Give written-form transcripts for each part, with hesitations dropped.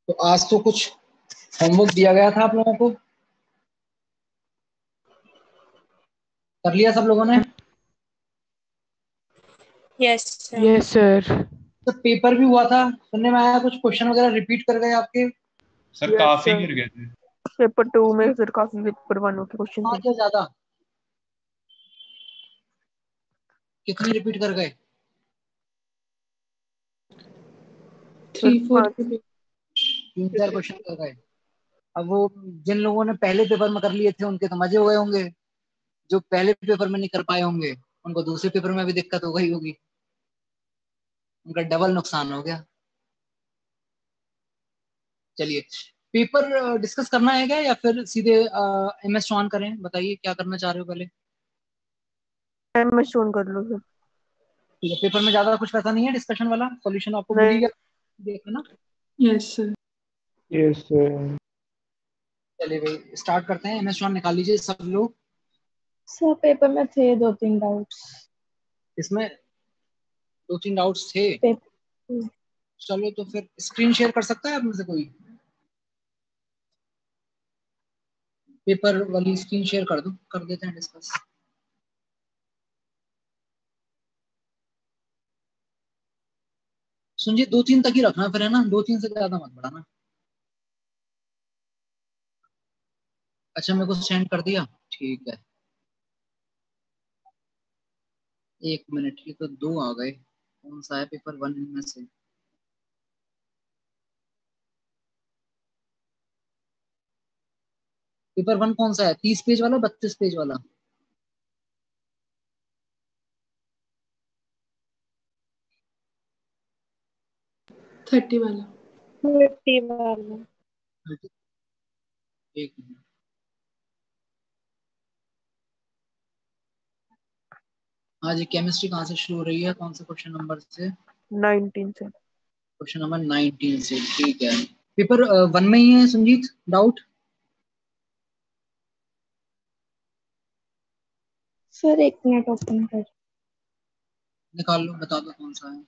तो आज तो कुछ होमवर्क दिया गया था आप लोगों को, कर लिया सब लोगों ने? Yes sir. Yes sir. तो पेपर भी हुआ था, सुनने में आया कुछ क्वेश्चन वगैरह रिपीट कर गए आपके। सर यस काफी सर। गिर गए थे। पेपर 2 में सर काफी पेपर 1 के क्वेश्चन थे। पांच या ज्यादा? कितनी रिपीट कर गए? सर 3-4 5। 3-4 क्वेश्चन कर गए। अब वो जिन लोगों ने पहले पेपर में कर लिए थे उनके तो मजे हो गए होंगे, जो पहले पेपर में नहीं कर पाए होंगे उनको दूसरे पेपर में भी दिक्कत हो गई होगी, उनका डबल नुकसान हो गया। चलिए, पेपर डिस्कस करना है क्या या फिर सीधे एमएस ऑन करें? बताइए क्या करना चाह रहे हो पहले। टाइम में शोन कर लो सर। ठीक है, पेपर में ज्यादा कुछ वैसा नहीं है डिस्कशन वाला, सॉल्यूशन आपको मिल ही नहीं। गया, देख लेना। Yes sir. Yes sir. चलिए भाई स्टार्ट करते हैं, एमएस ऑन निकाल लीजिए सब लोग। सर पेपर में थे 2-3 डाउट्स। इसमें 2-3 डाउट्स थे? पेपर। चलो तो फिर स्क्रीन शेयर कर सकता है आप में से कोई? पेपर वाली स्क्रीन शेयर कर दो, कर देते हैं डिस्कस। सुनिए 2-3 तक ही रखना फिर, है ना, 2-3 से ज्यादा मत बढ़ाना। अच्छा मेरे को सेंड कर दिया, ठीक है। 1 मिनट, ये तो दो आ गए, कौन सा है पेपर 1 में से? पेपर 1 कौन सा है, 30 पेज वाला 32 पेज वाला? 30 वाला। 30 वाला। एक मिनट। हाँ जी, केमिस्ट्री कहाँ से शुरू हो रही है, कौन से क्वेश्चन नंबर से? 19 से। क्वेश्चन नंबर 19 से, ठीक है। पेपर 1 में ही है Sanjeet doubt? Sir 1 minute open कर। निकाल लो, बता दो कौन सा है।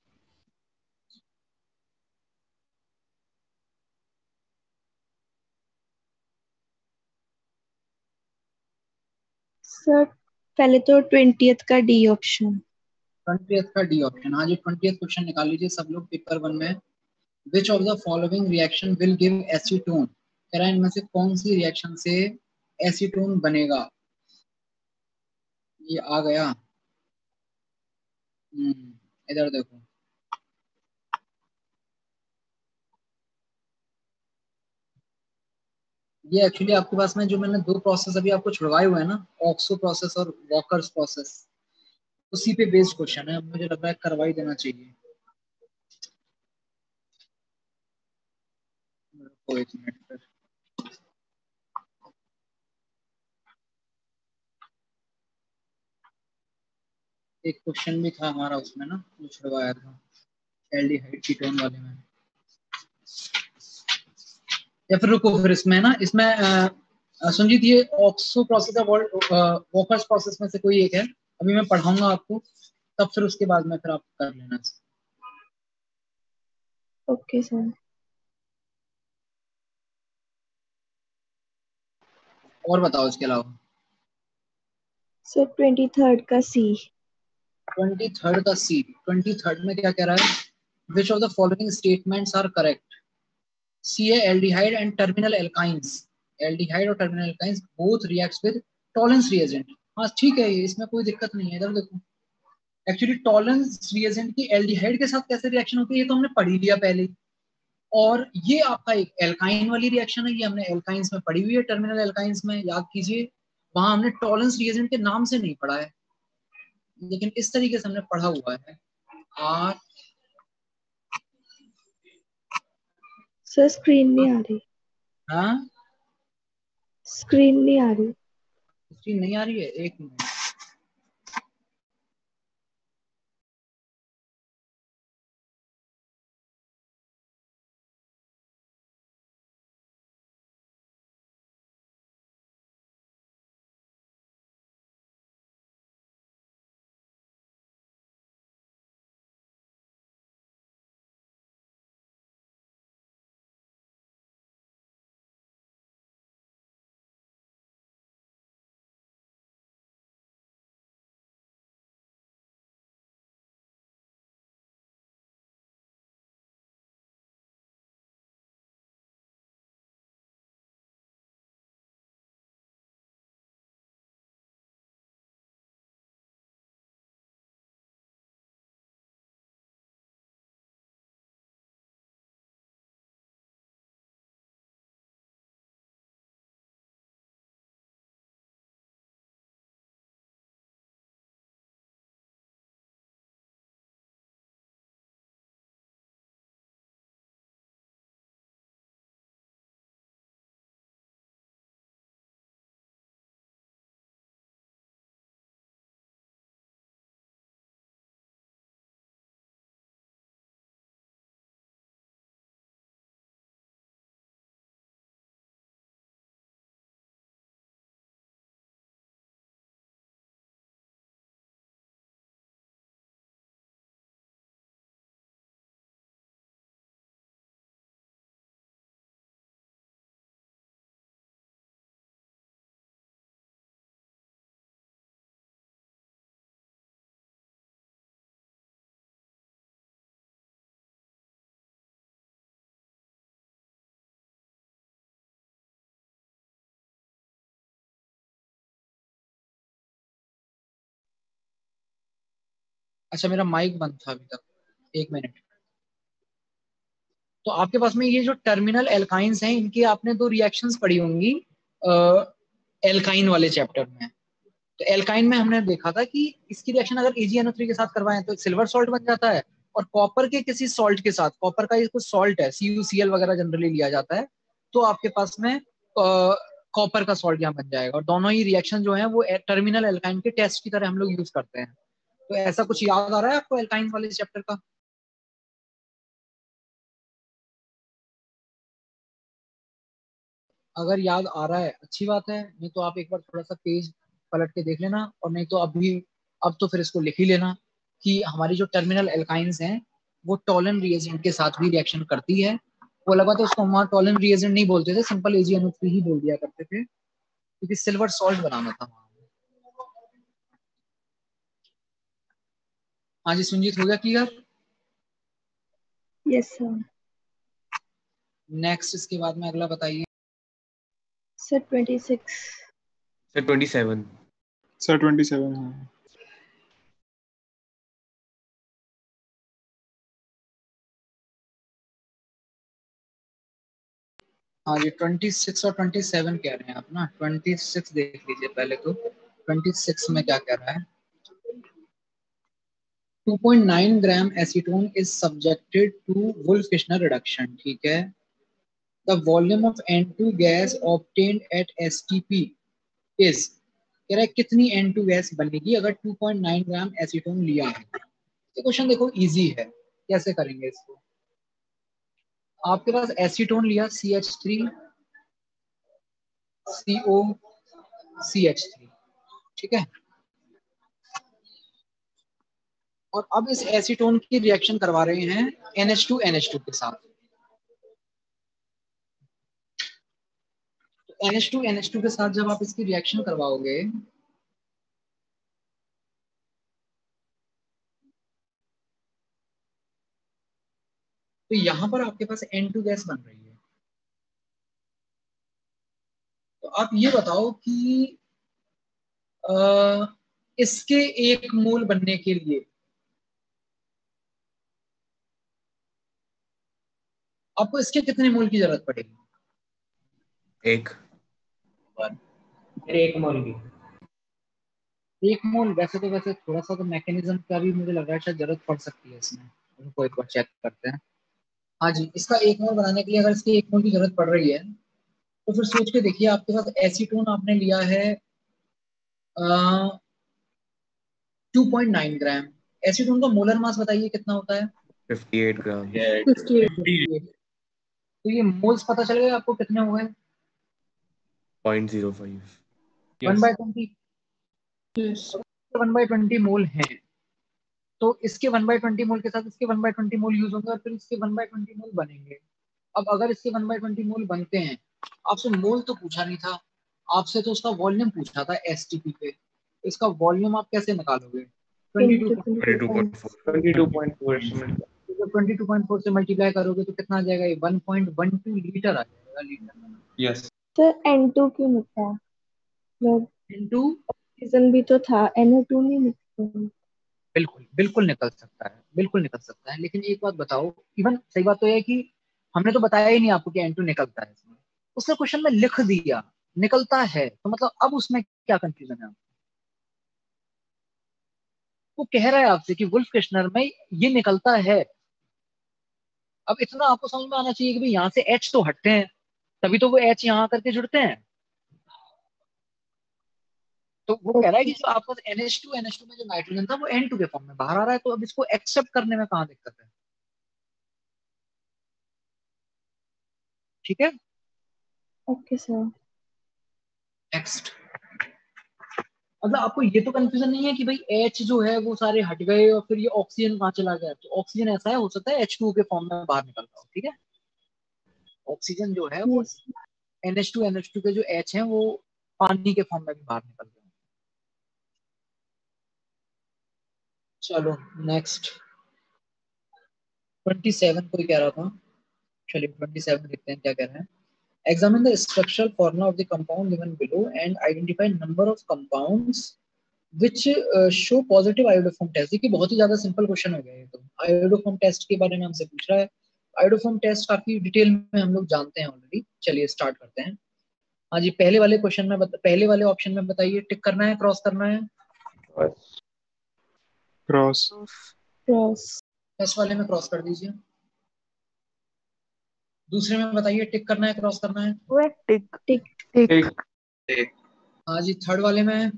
सर पहले तो 20th का डी ऑप्शन। 20th का डी ऑप्शन, हाँ जी 20th क्वेश्चन निकाल लीजिए सब लोग पेपर 1 में। विच of the following reaction will give acetone, कह रहा है इनमें से कौन सी रिएक्शन से एसीटोन बनेगा। ये आ गया। इधर देखो, ये एक्चुअली आपके पास में जो मैंने दो प्रोसेस अभी आपको छुड़वाए हुए हैं ना, ऑक्सो प्रोसेस और वॉकर्स प्रोसेस, उसी पे बेस्ड क्वेश्चन है, मुझे लग रहा है करवा ही देना चाहिए। एक मिनट फिर। एक क्वेश्चन भी था हमारा उसमें ना जो छुड़वाया था, एल्डिहाइड कीटोन वाले में। या फिर रुको, फिर इसमें ना, इसमें संजीत ये ऑक्सो प्रोसेस है, वॉकर्स प्रोसेस में से कोई एक है, अभी मैं पढ़ाऊंगा आपको, तब फिर उसके बाद में फिर आप कर लेना। Okay sir. और बताओ इसके अलावा। सर 23rd का सी। 23rd का सी, 23rd में क्या कह रहा है? Which of the following statements are correct? C है aldehyde and terminal alkynes, aldehyde और terminal alkynes both reacts with Tollens reagent. हाँ ठीक है, ये इसमें कोई दिक्कत नहीं है, इधर देखो। एक्चुअली टॉलेंस रिएजेंट की एल्डिहाइड के साथ कैसे रिएक्शन होती है ये तो हमने पढ़ ही लिया पहले ही। और ये आपका एक एल्काइन वाली रिएक्शन है, ये हमने एल्काइंस में पढ़ी हुई है, टर्मिनल एल्काइंस में, याद कीजिए। वहां हमने टॉलेंस रिएजेंट के नाम से नहीं पढ़ा है, लेकिन इस तरीके से हमने पढ़ा हुआ है। आर। सर स्क्रीन नहीं आ रही। हाँ, स्क्रीन नहीं आ रही। स्क्रीन नहीं आ रही है, एक मिनट। अच्छा मेरा माइक बंद था अभी तक, एक मिनट। तो आपके पास में ये जो टर्मिनल एल्काइंस हैं, इनकी आपने दो रिएक्शंस पढ़ी होंगी एल्काइन वाले चैप्टर में। तो एल्काइन में हमने देखा था कि इसकी रिएक्शन अगर AgNO3 के साथ करवाएं तो सिल्वर सॉल्ट बन जाता है, और कॉपर के किसी सॉल्ट के साथ, कॉपर का ये कुछ सॉल्ट है, CuCl वगैरह जनरली लिया जाता है, तो आपके पास में कॉपर का सॉल्ट यहाँ बन जाएगा। और दोनों ही रिएक्शन जो है वो टर्मिनल एल्काइन के टेस्ट की तरह हम लोग यूज करते हैं। तो ऐसा कुछ याद आ रहा है आपको एल्काइन वाले चैप्टर का? अगर याद आ रहा है अच्छी बात है, नहीं तो आप एक बार थोड़ा सा पेज पलट के देख लेना, और नहीं तो अभी अब तो फिर इसको लिख ही लेना कि हमारी जो टर्मिनल एल्काइंस हैं वो टॉलन रिएजेंट के साथ भी रिएक्शन करती है। वो लगा तो उसको वहां टॉलन रिएजेंट नहीं बोलते थे, सिंपल AgNO3 ही बोल दिया करते थे, क्योंकि सिल्वर सॉल्ट बनाना था। हाँ जी सुनजीत, हो गया क्लियर? Yes sir. नेक्स्ट इसके बाद में अगला बताइए। सर 26। सर 27। सर 27 है। हाँ जी 26 और 27 कह रहे हैं आप ना। 26 देख लीजिए पहले तो, 26 में क्या कह रहा है। 2.9 ग्राम acetone is subjected to Wolff-Kishner reduction, ठीक है। The volume of N2 gas obtained at STP is, कह रहा है कितनी N2 गैस बनेगी अगर 2.9 ग्राम एसीटोन लिया है। ये क्वेश्चन देखो इजी है, कैसे करेंगे इसको। आपके पास एसीटोन लिया CH3 CO CH3, ठीक है। और अब इस एसीटोन की रिएक्शन करवा रहे हैं NH2 के साथ। तो NH2 के साथ जब आप इसकी रिएक्शन करवाओगे तो यहां पर आपके पास N2 गैस बन रही है। तो आप ये बताओ कि इसके एक मोल बनने के लिए आपको इसके कितने मोल की जरूरत पड़ेगी? एक। एक मोल की। एक मोल, वैसे थोड़ा सा तो मैकेनिज्म का भी मुझे लग रहा है शायद जरूरत पड़ सकती है इसमें। उनको एक बार चेक करते हैं। हाँ जी, इसका एक मोल बनाने के लिए अगर इसके एक मोल की जरूरत पड़ रही है तो फिर सोच के देखिए, आपके पास एसीटोन आपने लिया है 2.9 ग्राम। एसीटोन का मोलर मास बताइए कितना होता है? 58 ग्राम। 58। तो ये मोल्स पता चल गए आपको कितने हो गए? 0.05। 1/20। यस। 1/20 मोल है, तो इसके 1/20 मोल के साथ इसके 1/20 मोल यूज होंगे और फिर इसके 1/20 मोल बनेंगे। अब अगर इसके 1/20 मोल बनते हैं, आपसे मोल तो पूछा नहीं था, आपसे तो उसका वॉल्यूम पूछा था STP पे। इसका वॉल्यूम आप कैसे निकालोगे? 22.4। 22.4 इसमें। 22.4 से मल्टीप्लाई करोगे तो कितना आ जाएगा? ये 1.12 लीटर आ जाएगा, लीटर। यस सर N2 क्यों लिखा है? मतलब इनटू, ऑक्सीजन भी तो था, NO2 नहीं लिखा। बिल्कुल बिल्कुल निकल सकता है, बिल्कुल निकल सकता है। लेकिन एक बात बताओ, इवन सही बात तो है कि हमने तो बताया ही नहीं आपको कि N2 निकलता है इसमें, उसने क्वेश्चन में लिख दिया निकलता है, तो मतलब अब उसमें क्या कंफ्यूजन है? वो कह रहा है आपसे कि वुल्फ किश्नर में ये निकलता है। अब इतना आपको समझ में आना चाहिए कि भाई यहाँ से H तो हटते हैं, तभी तो वो H यहाँ करके जुड़ते हैं। तो वो कह रहा है कि जो आपका NH2 में जो नाइट्रोजन था वो N2 के फॉर्म में बाहर आ रहा है, तो अब इसको एक्सेप्ट करने में कहाँ दिक्कत है? ठीक है, ओके सर। नेक्स्ट। मतलब आपको ये तो कंफ्यूजन नहीं है कि भाई H जो है वो सारे हट गए और फिर ये ऑक्सीजन कहाँ चला गया? तो ऑक्सीजन ऐसा है, हो सकता है H2 के फॉर्म में बाहर निकलता हो, ठीक है। ऑक्सीजन जो है वो यस। NH2 के जो H हैं वो पानी के फॉर्म में भी बाहर निकल गए। चलो नेक्स्ट। 27 कोई कह रहा था, चलिए 27 देखते हैं क्या कह रहे हैं। Examine the structural formula of the compound given below and identify number of compounds which show positive iodoform test. देखिए बहुत ही ज्यादा सिंपल क्वेश्चन हो गया ये तो। आयोडोफॉर्म टेस्ट के बारे में हमसे पूछ रहा है। आयोडोफॉर्म टेस्ट काफी डिटेल में हम लोग जानते हैं ऑलरेडी। चलिए स्टार्ट करते हैं। हाँ जी, पहले वाले क्वेश्चन में पहले वाले ऑप्शन में बताइए, टिक करना है क्रॉस करना है? क्रॉस। क्रॉस। फर्स्ट वाले में क्रॉस कर दीजिए। दूसरे में बताइए, टिक करना है क्रॉस करना है? वो है टिक। टिक। टिक। हाँ जी, थर्ड वाले में?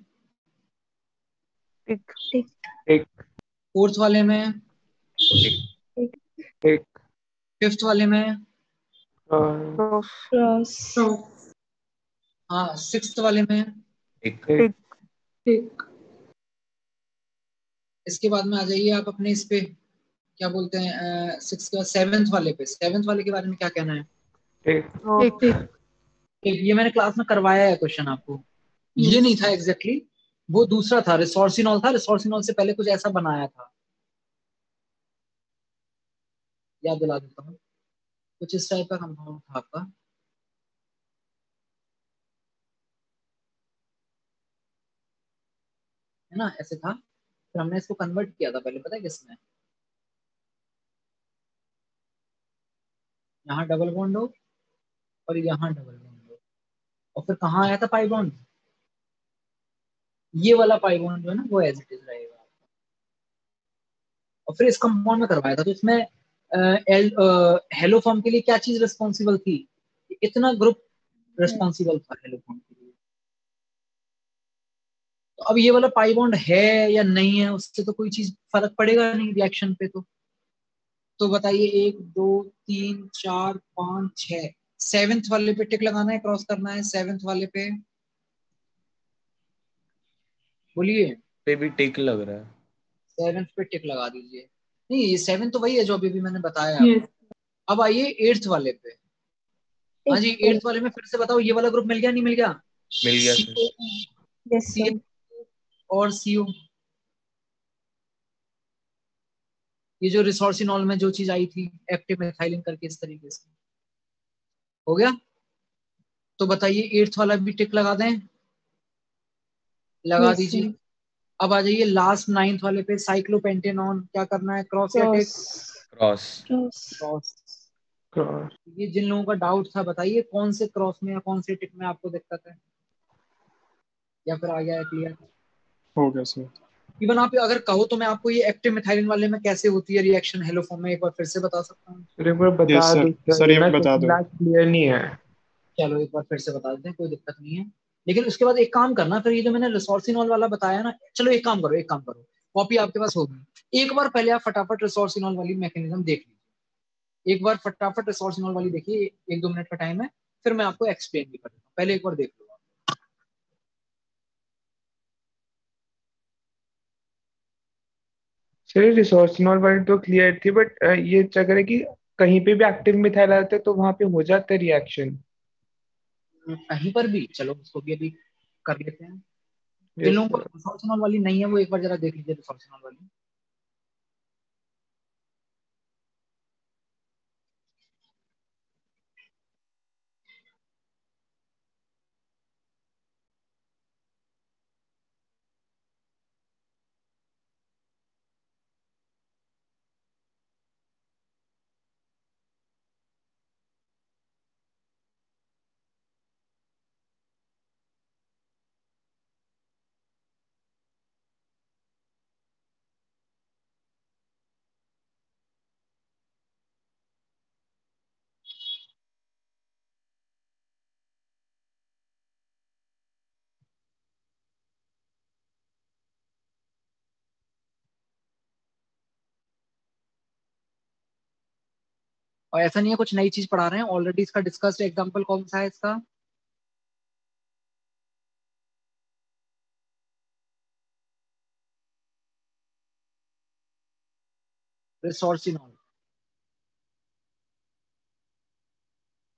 टिक। टिक। टिक। फोर्थ वाले में? टिक। टिक। टिक। फिफ्थ वाले में? क्रॉस। क्रॉस। हाँ, सिक्स्थ वाले में? टिक। टिक। टिक। इसके बाद में आ जाइए आप अपने इस पे, क्या बोलते हैं, सिक्स का सेवेंथ वाले पे। सेवेंथ वाले के बारे में क्या कहना है? टिक। टिक। टिक। ये मैंने क्लास में करवाया है क्वेश्चन आपको। ये नहीं था एग्जैक्टली exactly, वो दूसरा था, रिसोर्सिनॉल था। रिसोर्सिनॉल से पहले कुछ ऐसा बनाया था, याद दिला देता हूँ। कुछ इस टाइप का कंपाउंड था आपका। है ना, ऐसे था। फिर हमने इसको कन्वर्ट किया था पहले, पता है किसमें? यहाँ डबल बॉन्ड हो और यहाँ डबल बॉन्ड हो, और फिर कहाँ आया था पाई बॉन्ड? ये वाला पाई बॉन्ड जो है ना, वो एज इट इज रहेगा। और फिर इस कंपाउंड में करवाया था, तो इसमें हेलो फॉर्म के लिए क्या चीज रिस्पॉन्सिबल थी? इतना ग्रुप रिस्पॉन्सिबल था हेलो फॉर्म के लिए। तो अब ये वाला पाई बॉन्ड है या नहीं है, उससे तो कोई चीज फर्क पड़ेगा नहीं रिएक्शन पे। तो बताइए, एक दो तीन चार पाँच छह, सेवेंथ वाले पे टिक लगाना है क्रॉस करना है? सेवेंथ वाले पे बोलिए। पे भी टिक लग रहा है। सेवेंथ पे टिक लगा दीजिए। नहीं, ये सेवेंथ तो वही है जो अभी भी मैंने बताया यस। आपको। अब आइए एट्थ वाले पे। हाँ जी, एट्थ वाले में फिर से बताओ, ये वाला ग्रुप मिल गया नहीं मिल गया? मिल गया सर। यस सी सर। और सीओ। ये जो रिसोर्सिनॉल में जो चीज आई थी एक्टिव मेथाइलिन करके, इस तरीके से हो गया। तो बताइए एट्थ वाला भी टिक लगा दें? लगा यस दीजिए। सर। अब आ जाइए लास्ट नाइन्थ वाले पे, साइक्लोपेंटेनॉन। क्या करना है, क्रॉस या tick? Cross. Cross. Cross. Cross. Cross. ये जिन लोगों का डाउट था, बताइए कौन से क्रॉस में या कौन से टिक में आपको दिक्कत है, या फिर आ गया है क्लियर? हो गया सर। इवन आप अगर कहो तो मैं आपको ये एक्टिव मिथाइलिन वाले में कैसे होती है रिएक्शन हेलो फॉर्म में, एक बार फिर से बता सकता हूँ। सर एक बार बता यस सर, दो सर, सर ये ये ना बता दो। क्लास क्लियर नहीं है। चलो एक बार फिर से बता देते हैं, कोई दिक्कत नहीं है। लेकिन उसके बाद एक काम करना, फिर ये जो मैंने रिसोर्सिनॉल वाला बताया ना, चलो एक काम करो, एक काम करो, कॉपी आपके पास होगी, एक बार पहले आप फटाफट रिसोर्सिनॉल वाली मैकेनिज्म देख लीजिए। एक बार फटाफट रिसोर्सिनॉल वाली देखिए, एक दो मिनट का टाइम है, फिर मैं आपको एक्सप्लेन भी कर दूंगा। पहले एक बार देख लो। सर रिसोर्सिनॉल वाली तो क्लियर थी, बट ये चक्कर है कि कहीं पे भी एक्टिव मिथाइल आते तो वहां पे हो जाता है रिएक्शन। कहीं पर भी, चलो उसको भी अभी कर लेते हैं। जिन यस लोगों को सर। रिसोर्सिनॉल वाली नहीं है, वो एक बार जरा देख लीजिए रिसोर्सिनॉल वाली। और ऐसा नहीं है कुछ नई चीज पढ़ा रहे हैं, ऑलरेडी इसका डिस्कस्ड एग्जांपल कौन सा है इसका? रिसोर्सिनॉल,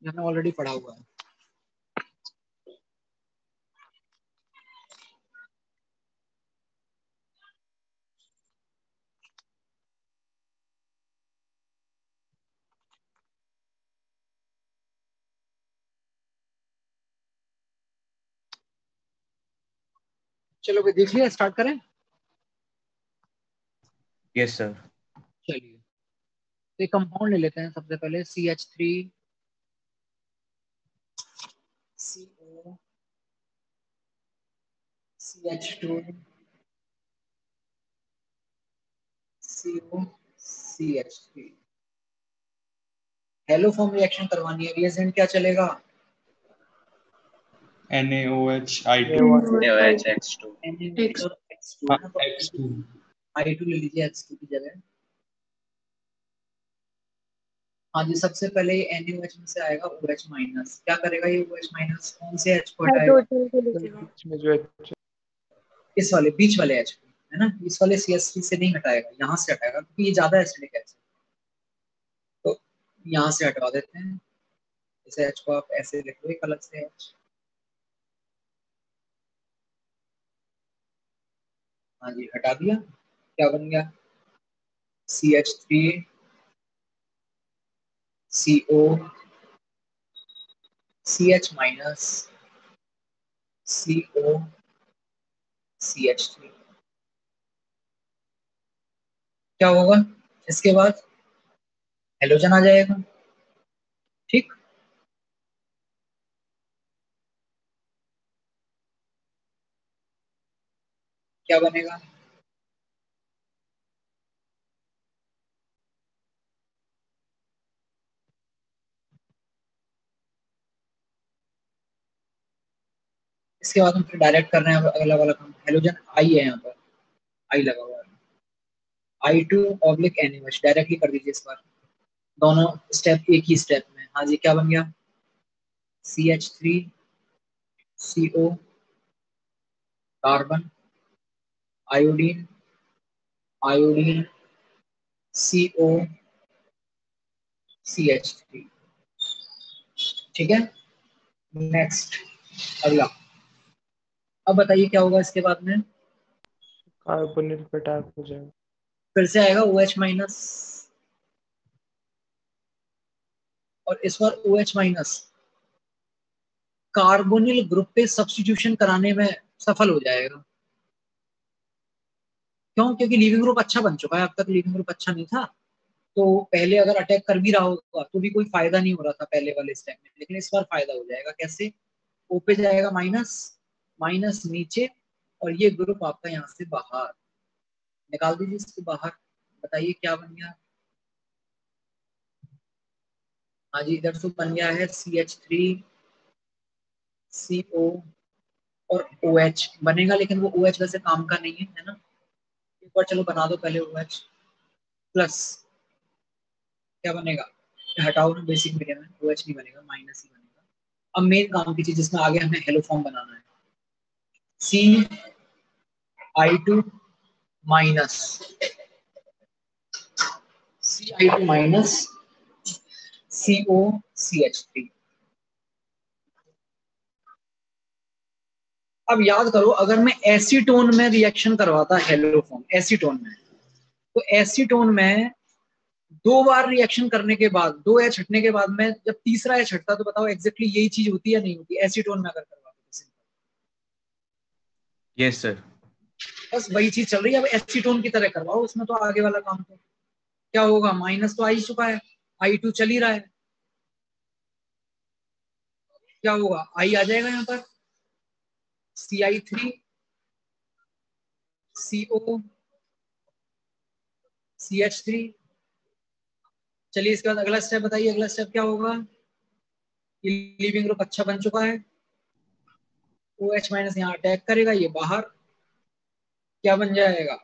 हमने ऑलरेडी पढ़ा हुआ है। चलो भाई देख लिया, स्टार्ट करें। Yes sir. चलिए तो कंपाउंड ले लेते हैं सबसे पहले, CH3 CO CH2 CO CH3। Hello form reaction करवानी है, रिएजेंट क्या चलेगा? NaOH I2 NaOH X2। Na और X2 है ना, तो X2 I2 ले लीजिए X2 की जगह। हाँ जी, सबसे पहले ये NaOH में से आएगा OH माइनस। क्या करेगा ये OH माइनस? कौन से H को हटाएगा? हाइड्रोजन को लीजिएगा। बीच में जो है इस वाले बीच वाले H को, है ना। इस वाले CH3 से नहीं हटाएगा, यहाँ से हटाएगा क्योंकि ये ज्यादा एसिडिक है। तो यहाँ से हटवा देते हैं। इस H को आप ऐसे लिख लो, एक अलग से H। हाँ जी, हटा दिया। क्या बन गया? CH3 CO CH minus CO CH3। क्या होगा इसके बाद? हेलोजन आ जाएगा, ठीक। क्या बनेगा? इसके बाद हम फिर डायरेक्ट कर रहे हैं अगला वाला काम। हेलोजन आई है, यहाँ पर आई लगा हुआ है। I2 ऑब्लिक NaOH डायरेक्टली कर दीजिए इस बार, दोनों स्टेप एक ही स्टेप में। हाँ जी, क्या बन गया? CH3 CO carbon iodine iodine CO CH3। ठीक है, नेक्स्ट अगला। अब बताइए क्या होगा इसके बाद में? कार्बोनिल पे अटैक हो जाएगा। फिर से आएगा OH माइनस, और इस बार OH माइनस कार्बोनिल ग्रुप पे सब्स्टिट्यूशन कराने में सफल हो जाएगा। क्यों? क्योंकि लीविंग ग्रुप अच्छा बन चुका है। अब तक लीविंग ग्रुप अच्छा नहीं था, तो पहले अगर अटैक कर भी रहा होगा तो भी कोई फायदा नहीं हो रहा था पहले वाले स्टेप में, लेकिन इस बार फायदा हो जाएगा। कैसे? ओ पे जाएगा माइनस, माइनस नीचे, और ये ग्रुप आपका यहाँ से बाहर निकाल दीजिए, इसको बाहर। बताइए क्या बन गया? हाँ जी, इधर से बन गया है CH3 CO और OH बनेगा, लेकिन वो OH वैसे काम का नहीं है ना। एक बार चलो बना दो पहले OH प्लस। क्या बनेगा? हटाओ ना, बेसिक मीडियम में OH नहीं बनेगा, माइनस ही बनेगा। अब मेन काम की चीज जिसमें आगे हमें हेलो फॉर्म बनाना है, CI2 minus CI2 minus COCH3। अब याद करो, अगर मैं एसीटोन में रिएक्शन करवाता हेलो फॉर्म एसीटोन में, तो एसीटोन में दो बार रिएक्शन करने के बाद, दो एच हटने के बाद में जब तीसरा एच हटता, तो बताओ एग्जैक्टली यही चीज होती है या नहीं होती एसीटोन में अगर करवाते? Yes sir. बस वही चीज चल रही है, अब एसीटोन की तरह करवाओ उसमें, तो आगे वाला काम तो क्या होगा? माइनस तो आ ही चुका है, I2 चल ही रहा है। क्या होगा? आई आ जाएगा यहाँ पर, CI3 CO CH3। चलिए इसके बाद अगला स्टेप बताइए, अगला स्टेप क्या होगा? ये लीविंग ग्रुप अच्छा बन चुका है, OH माइनस यहाँ अटैक करेगा, ये बाहर। क्या बन जाएगा?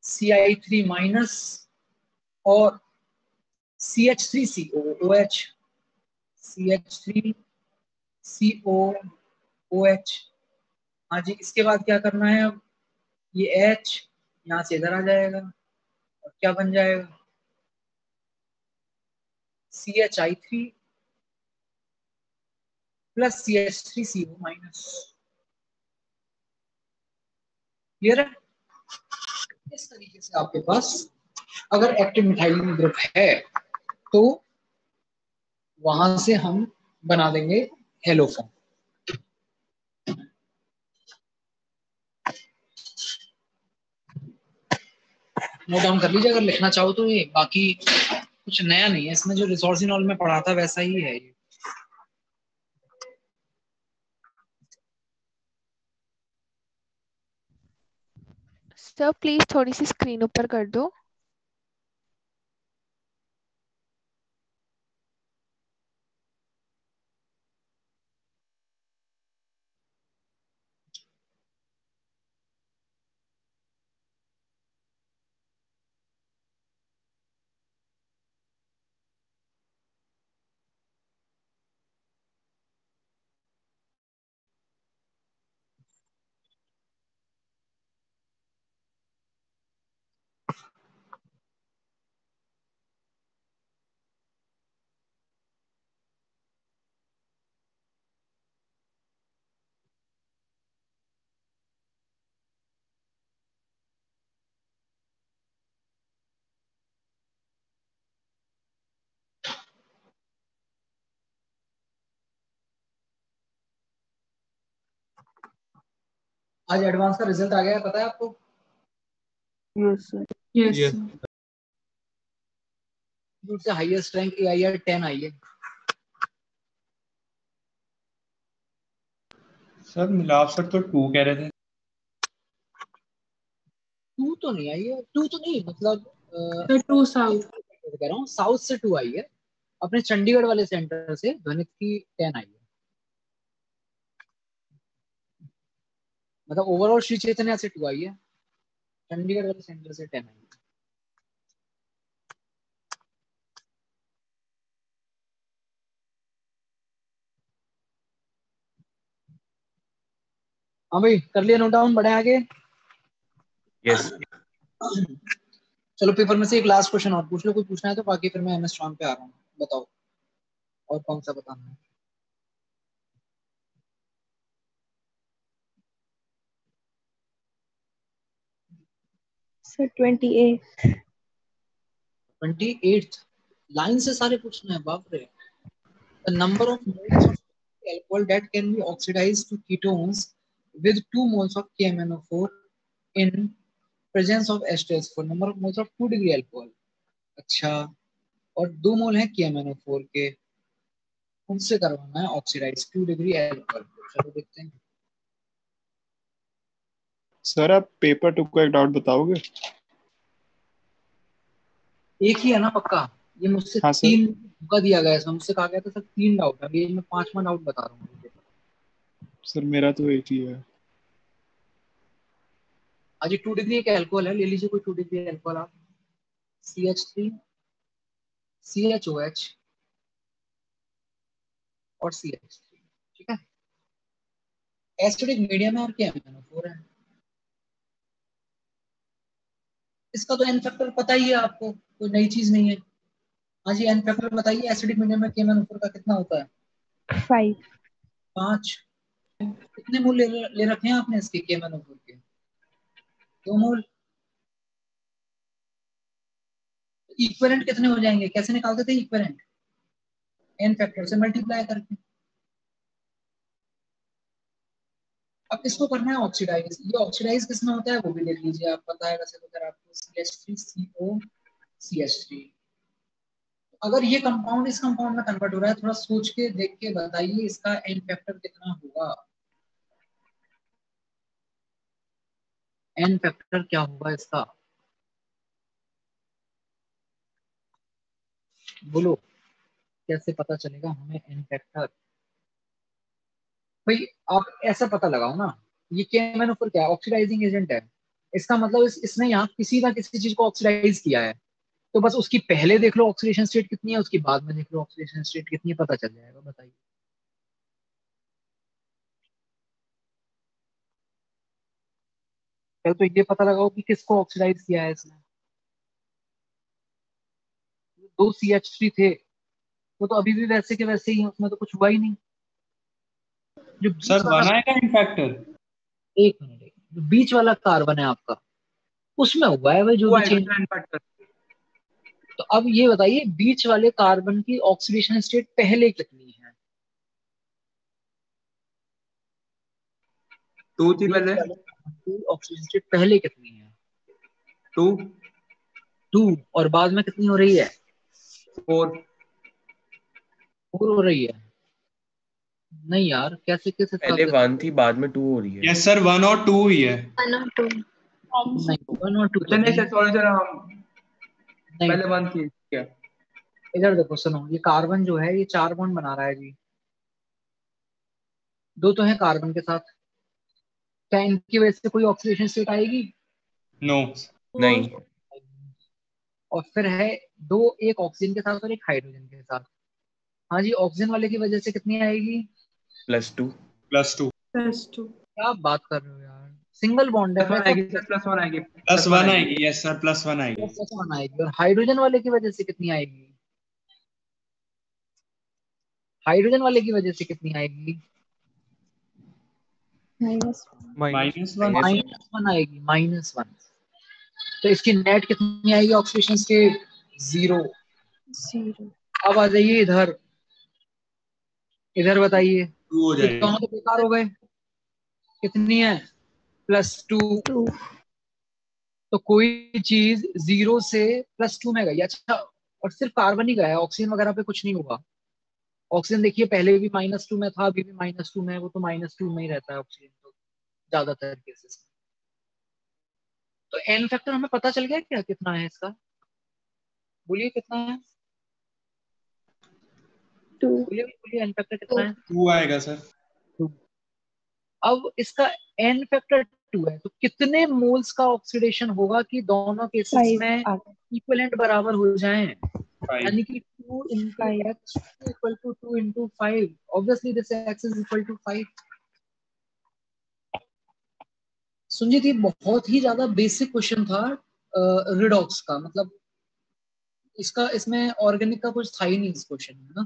CI3 माइनस और CH3CO OH CH3CO हाँ जी, इसके बाद क्या करना है? अब ये H यहाँ से इधर आ जाएगा, और क्या बन जाएगा? CHI3 plus CH3CO minus. Clear है? इस तरीके से आपके पास अगर एक्टिव मिथाइलिन ग्रुप है तो वहां से हम बना देंगे हेलो फॉर्म। नोट डाउन कर लीजिए अगर लिखना चाहो तो। ये बाकी कुछ नया नहीं है इसमें, जो रिसोर्सिनॉल में पढ़ा था वैसा ही है ये। सर प्लीज थोड़ी सी स्क्रीन ऊपर कर दो। आज एडवांस का रिजल्ट आ गया है, पता है आपको? Yes sir. Yes Yes. Sir. सबसे हाईएस्ट रैंक AIR 10 आई है। सर मिलाप सर तो 2 कह रहे थे। 2 तो नहीं आई है, 2 तो नहीं मतलब सर 2 साउथ। कह रहा हूँ साउथ से 2 आई है। अपने चंडीगढ़ वाले सेंटर से ध्वनित की 10 आई है। मतलब ओवरऑल श्री चैतन्य से 2 आई है, चंडीगढ़ वाले सेंटर से 10 आई है। हाँ भाई कर लिया नोट डाउन, बढ़े आगे। यस। चलो पेपर में से एक लास्ट क्वेश्चन और पूछ लो, कुछ पूछना है तो, बाकी फिर मैं MS स्ट्रॉन्ग पे आ रहा हूँ। बताओ और कौन सा बताना है? सर 28। 28th लाइन से सारे पूछना है, बाप रे। The number of moles of alcohol that can be oxidized to ketones with 2 moles of KMnO4 in presence of H2SO4. Number of moles of 2 degree alcohol. अच्छा, और 2 मोल है KMnO4 के, उनसे करवाना है ऑक्सीडाइज 2 डिग्री एल्कोहल। चलो देखते हैं। सर आप पेपर 2 का एक डाउट बताओगे? एक ही है ना पक्का? ये मुझसे हाँ सर। 3 धोखा दिया गया है, मुझसे कहा गया था सर 3 डाउट है, ये मैं 5वां डाउट बता रहा हूँ। सर मेरा तो एक ही है। आज 2 डिग्री एक अल्कोहल है, ले लीजिए कोई 2 डिग्री अल्कोहल आप। CH3 CHOH और CH3, ठीक है। एसिडिक मीडियम है और KMnO4 है। इसका तो एन फैक्टर पता ही है आपको, कोई नई चीज नहीं है। हाँ जी, एन फैक्टर बताइए एसिडिक मीडियम में KMnO4 का कितना होता है? 5। 5। कितने मोल ले रखे हैं आपने इसके KMnO4 के? 2 मोल। इक्विवेलेंट कितने हो जाएंगे, कैसे निकालते थे इक्विवेलेंट? एन फैक्टर से मल्टीप्लाई करके। अब इसको करना है ऑक्सीडाइज। ये ऑक्सीडाइज किसमें होता है वो भी देख लीजिए आप, पता है वैसे तो फिर आपको। CH3COCH3। अगर ये कंपाउंड इस कंपाउंड में कन्वर्ट हो रहा है, थोड़ा सोच के देख के बताइए इसका एन फैक्टर कितना होगा। एन फैक्टर क्या होगा इसका, बोलो। कैसे पता चलेगा हमें एन फैक्टर? भाई आप ऐसा पता लगाओ ना, ये KMnO4 क्या है? ऑक्सीडाइजिंग एजेंट है। इसका मतलब इसने यहाँ किसी ना किसी चीज को ऑक्सीडाइज किया है, तो बस उसकी पहले देख लो ऑक्सीडेशन स्टेट कितनी है, उसकी बाद में देख लो ऑक्सीडेशन स्टेट कितनी है, पता चल जाएगा। बताइए। पहले तो ये पता लगाओ कि किसको ऑक्सीडाइज किया है इसने। 2 CH3 थे, वो तो अभी भी वैसे के वैसे ही हैं, उसमें तो कुछ हुआ ही नहीं। जो बीच सर वाला, बना है इन फैक्टर? एक मिनट, जो बीच वाला कार्बन है आपका, उसमें हुआ है भाई जो वो भी आएगा चेंज। N factor. तो अब ये बताइए बीच वाले कार्बन की ऑक्सीडेशन स्टेट पहले कितनी है? 2 थी बीच पहले। वाले कार्बन की ऑक्सीडेशन स्टेट पहले कितनी है? 2। 2 और बाद में कितनी हो रही है? 4। 4 हो रही है। नहीं यार, कैसे कैसे पहले 1 थी, बाद में 2 हो रही है। यस सर, 1 और 2 ही है। 1 और 2 नहीं, 1 और 2 तो अच्छा नहीं नहीं। सर, सॉरी सर, हम नहीं, पहले 1 थी क्या? इधर देखो, सुनो, ये कार्बन जो है ये 4 बॉन्ड बना रहा है जी। 2 तो है कार्बन के साथ। क्या इनकी वजह से कोई ऑक्सीडेशन स्टेट आएगी? नो। नहीं। और फिर है 2, एक ऑक्सीजन के साथ और एक हाइड्रोजन के साथ। हाँ जी, ऑक्सीजन वाले की वजह से कितनी आएगी? +2। +2। +2 क्या बात कर रहे हो यार, सिंगल बॉन्ड है +1 वैसा। आएगी सर, +1 आएगी, +1 आएगी। यस सर, +1 आएगी। +1 आएगी। और हाइड्रोजन वाले की वजह से कितनी आएगी? हाइड्रोजन वाले की वजह से कितनी आएगी? -1 -1। -1 आएगी, -1। तो इसकी नेट कितनी आएगी ऑक्सीडेशन स्टेट? 0। 0 अब आ जाइए इधर, इधर बताइए। 2 हो ये जाएगी। दोनों तो बेकार हो गए। कितनी है? +2। 2 तो कोई चीज 0 से +2 में गई, अच्छा। और सिर्फ कार्बन ही गया है, ऑक्सीजन वगैरह पे कुछ नहीं होगा। ऑक्सीजन देखिए पहले भी -2 में था, अभी भी -2 में है, वो तो -2 में ही रहता है ऑक्सीजन तो ज्यादातर केसेस में। तो एन फैक्टर हमें पता चल गया क्या कितना है इसका? बोलिए कितना है? 2 बोलिए बोलिए, एन फैक्टर कितना है? 2 आएगा सर। 2। अब इसका एन फैक्टर 2 है, तो कितने मोल्स का ऑक्सीडेशन होगा कि दोनों केसेस 5 में आ गया। इक्विवेलेंट बराबर हो जाएं? 5। यानी कि 2 into 5 x equal to 2 into 5. Obviously this x is equal to 5. सुनजित, ये बहुत ही ज्यादा बेसिक क्वेश्चन था रिडॉक्स का। मतलब इसका, इसमें ऑर्गेनिक का कुछ था ही नहीं इस क्वेश्चन में ना।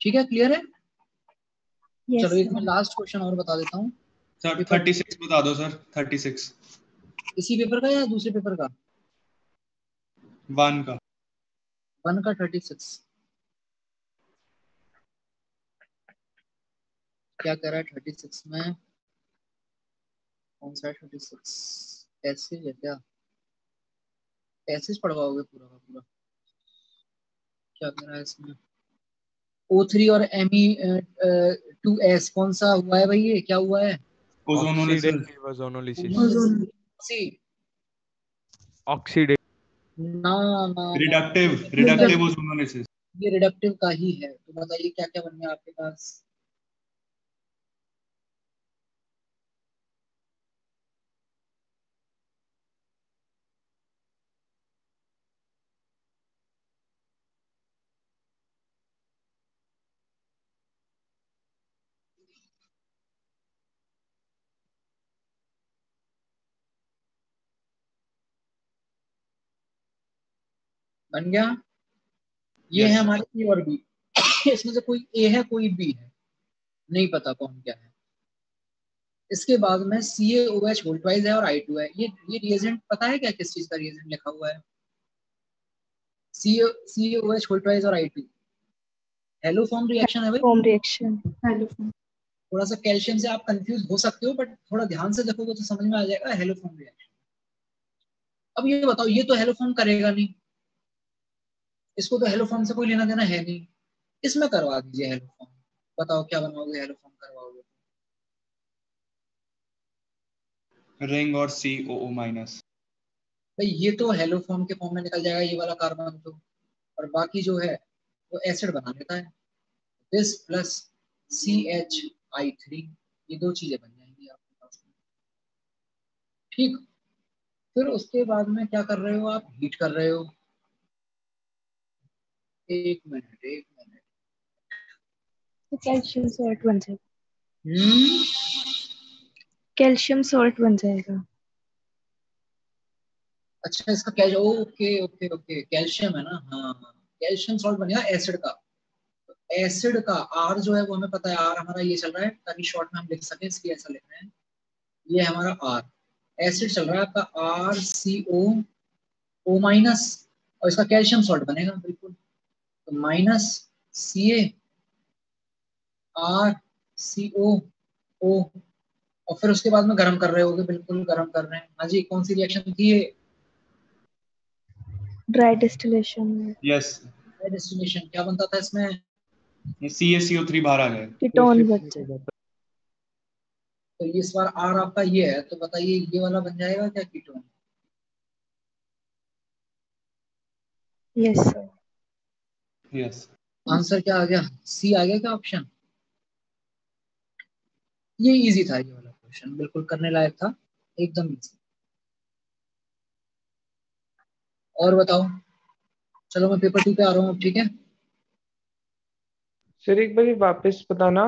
ठीक है, क्लियर है? यस चलो एक मैं सर। लास्ट क्वेश्चन और बता देता हूँ। सर पेपर 36 बता दो सर, 36। इसी पेपर का या दूसरे पेपर का? 1 का। 1 का 36। क्या कह रहा है 36 में? कौन सा 36? ऐसे है क्या? ऐसे पढ़वाओगे पूरा का पूरा? क्या कह रहा है इसमें? O3 और Me2S कौन सा हुआ है भाई? ये क्या हुआ है? Ozonolysis. Oxidative ozonolysis. Ozonolysis. Oxidative. ना ना ना, रिडक्टिव ओजोनोलिसिस। ये रिडक्टिव का ही है। तो बताइए क्या क्या बन गया आपके पास? बन गया। ये Yes, है sir. हमारे ए और बी। इसमें से कोई ए है, कोई बी है, नहीं पता कौन क्या है। इसके बाद में CaOH वोल्टवाइज है और I2 है। ये रिएजेंट पता है क्या, किस चीज का रिएजेंट लिखा हुआ है? CaOH वोल्टवाइज और I2 हेलो फॉर्म रिएक्शन है भाई। Form reaction hello form. थोड़ा सा कैल्शियम से आप कंफ्यूज हो सकते हो, बट थोड़ा ध्यान से देखोगे तो समझ में आ जाएगा, हेलो फॉर्म रिएक्शन। अब ये बताओ, ये तो हेलो फॉर्म करेगा नहीं, इसको तो हेलो फॉर्म से कोई लेना देना है नहीं। इसमें करवा दीजिए हेलो फॉर्म। बताओ क्या बनाओगे हेलो फॉर्म करवाओगे? रिंग और COO-। भाई ये तो हेलो फॉर्म के फॉर्म में निकल जाएगा ये वाला कार्बन तो, और बाकी जो है वो एसिड बना देता है। दिस प्लस CH3, ये 2 चीजें बन जाएंगी आपके पास में। ठीक। फिर उसके बाद में क्या कर रहे हो आप? हीट कर रहे हो। एक मिनट एक मिनट। तो कैल्शियम सॉल्ट बन जाएगा। हम्म, कैल्शियम सॉल्ट बन जाएगा। अच्छा इसका calcium, okay okay okay, calcium है ना? हाँ हाँ, कैल्शियम सॉल्ट बनेगा एसिड का। एसिड का आर जो है वो हमें पता है, आर हमारा ये चल रहा है ताकि शॉर्ट में हम लिख सकें, इसलिए ऐसा लिख रहे हैं। ये है हमारा आर। एसिड चल रहा है आपका RCO O-, और इसका कैल्शियम सॉल्ट बनेगा बिल्कुल। तो -Ca RCO O, और फिर उसके बाद में गर्म कर रहे होगे, बिल्कुल गर्म कर रहे हैं। हाँ जी, कौन सी रिएक्शन थी ये? ड्राई डिस्टिलेशन में यस, डिस्टिलेशन। क्या बनता था इसमें? ये CaCO3 बाहर आ गया। कीटोन बचे। तो ये इस बार आर आपका ये है, तो बताइए ये वाला बन जाएगा क्या ketone? Yes sir. Yes, answer क्या आ गया? सी आ गया क्या ऑप्शन? ये इजी था, ये वाला क्वेश्चन बिल्कुल करने लायक था, एकदम इजी। और बताओ, चलो मैं पेपर 2 पे आ रहा हूँ अब, ठीक है? सर एक बार वापस बताना।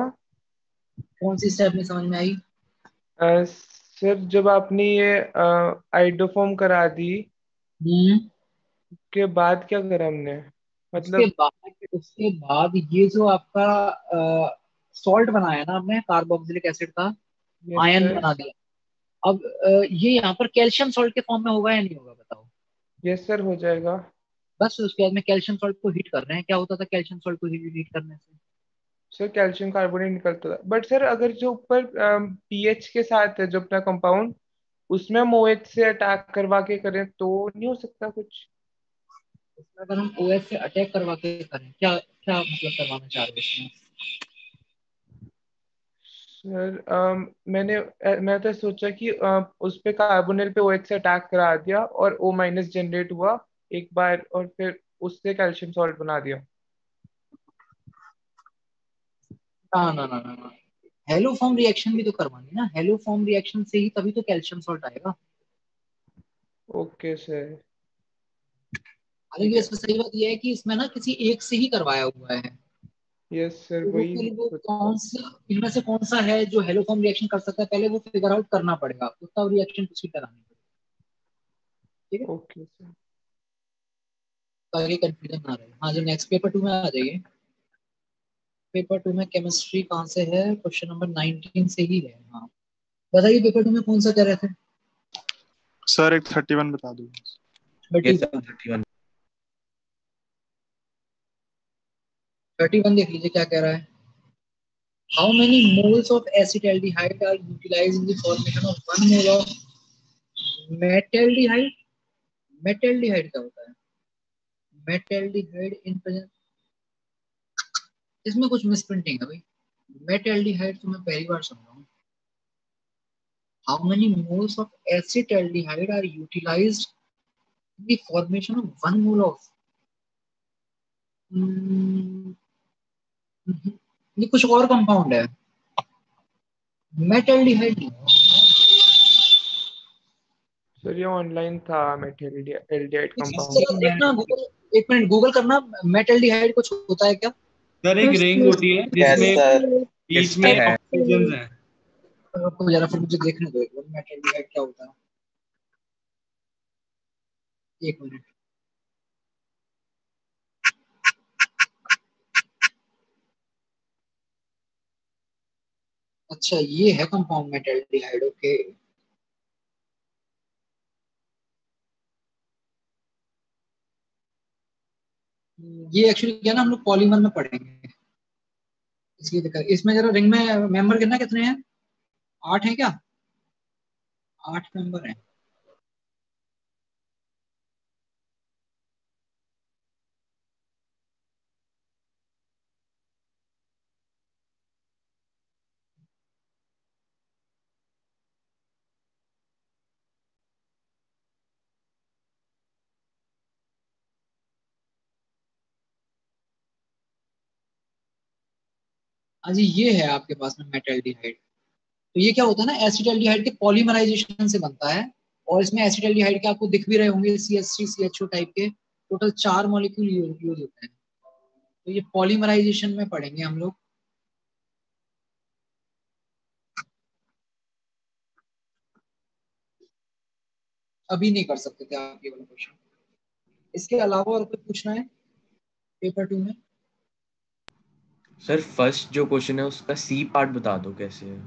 कौन सी स्टेप में समझ में आई? सर जब आपने ये आइडोफॉर्म करा दी के बाद क्या करा हमने, उसके मतलब? बाद ये जो आपका सॉल्ट बनाया ना आपने, कार्बोक्सिलिक एसिड का यस आयन सर। बना दिया। अब ये यहाँ पर कैल्शियम सॉल्ट के फॉर्म में होगा या नहीं होगा, बताओ? यस सर, हो जाएगा। बस उसके बाद में कैल्शियम सॉल्ट को हीट कर रहे हैं। क्या होता था कैल्शियम सॉल्ट को हीट करने से? सर कैल्शियम कार्बोनेट निकलता था, बट सर अगर जो ऊपर पीएच के साथ है जो अपना कंपाउंड, उसमें हम OH से अटैक करवा के करें तो नहीं हो सकता कुछ? इसमें अगर हम OH से अटैक करवा के करें, क्या क्या मतलब करवाना चाह रहे हैं इसमें? सर मैं तो सोचा कि उस पे कार्बोनिल पे OH से अटैक करा दिया और O- जनरेट हुआ एक बार, और फिर उससे कैल्शियम सॉल्ट बना दिया। ना ना ना ना ना, हेलो फॉर्म रिएक्शन भी तो करवानी है ना। हेलो फॉर्म रिएक्शन से ही तभी तो कैल्शियम सॉल्ट आएगा। ओके सर, ठीक हालांकि है। इसमें सही बात यह है कि इसमें ना किसी एक से ही करवाया हुआ है, यस सर, तो वो वही फिर वो होता है। कौन सा इनमें से कौन सा है जो हेलो फॉर्म रिएक्शन कर सकता है, पहले वो फिगर आउट करना पड़ेगा आपको, तब रिएक्शन उसी करानी पड़ेगी। ठीक है, ओके सर। ताकि कंफ्यूजन ना रहे। हाँ जी, नेक्स्ट पेपर 2 में आ जाइए। पेपर 2 में केमिस्ट्री कहाँ से है? क्वेश्चन नंबर 19 से ही है। हाँ, बताइए पेपर 2 में कौन सा कह रहे थे? सर एक 31 बता दो। Yes sir, 31। 31। 31 देख लीजिए क्या कह रहा है। How many moles of acetaldehyde are utilized in the formation of 1 mole of metaldehyde? Metaldehyde क्या होता है? मेटाल्डिहाइड इन प्रेजेंस, इसमें कुछ मिसप्रिंटिंग है भाई। मेटाल्डिहाइड तो मैं पहली बार सुन रहा हूँ। How many moles of acetaldehyde are utilized in the formation of 1 mole of, ये कुछ और कंपाउंड है, मेटाल्डिहाइड नहीं है। सर ये ऑनलाइन था मेटल एल्डिहाइड कंपाउंड। जरा देखना गूगल, एक मिनट गूगल करना, मेटाल्डिहाइड कुछ होता है क्या? सर एक रिंग होती है यस जिसमें सर, बीच इसमें में है। ऑक्सीजन है। आपको जरा फिर मुझे देखने दो एक बार, मेटाल्डिहाइड क्या होता है। एक मिनट। अच्छा, ये है कंपाउंड मेटाल्डिहाइड, ओके। ये एक्चुअली क्या ना, हम लोग पॉलीमर में पढ़ेंगे, इसलिए दिक्कत। इसमें जरा रिंग में मेंबर कितना कितने हैं? 8 हैं क्या? 8 मेंबर हैं। हाँ जी, ये है आपके पास में मेटाल्डिहाइड। तो ये क्या होता है ना, एसिटाल्डिहाइड के पॉलीमराइजेशन से बनता है। और इसमें एसिटाल्डिहाइड के आपको दिख भी रहे होंगे CH3 CHO टाइप के, टोटल 4 मॉलिक्यूल यूज होते हैं। तो ये पॉलीमराइजेशन में पढ़ेंगे हम लोग। अभी नहीं कर सकते थे आप ये वाला क्वेश्चन। इसके अलावा और कुछ पूछना है पेपर 2 में? सर फर्स्ट जो क्वेश्चन है उसका सी पार्ट बता दो कैसे है।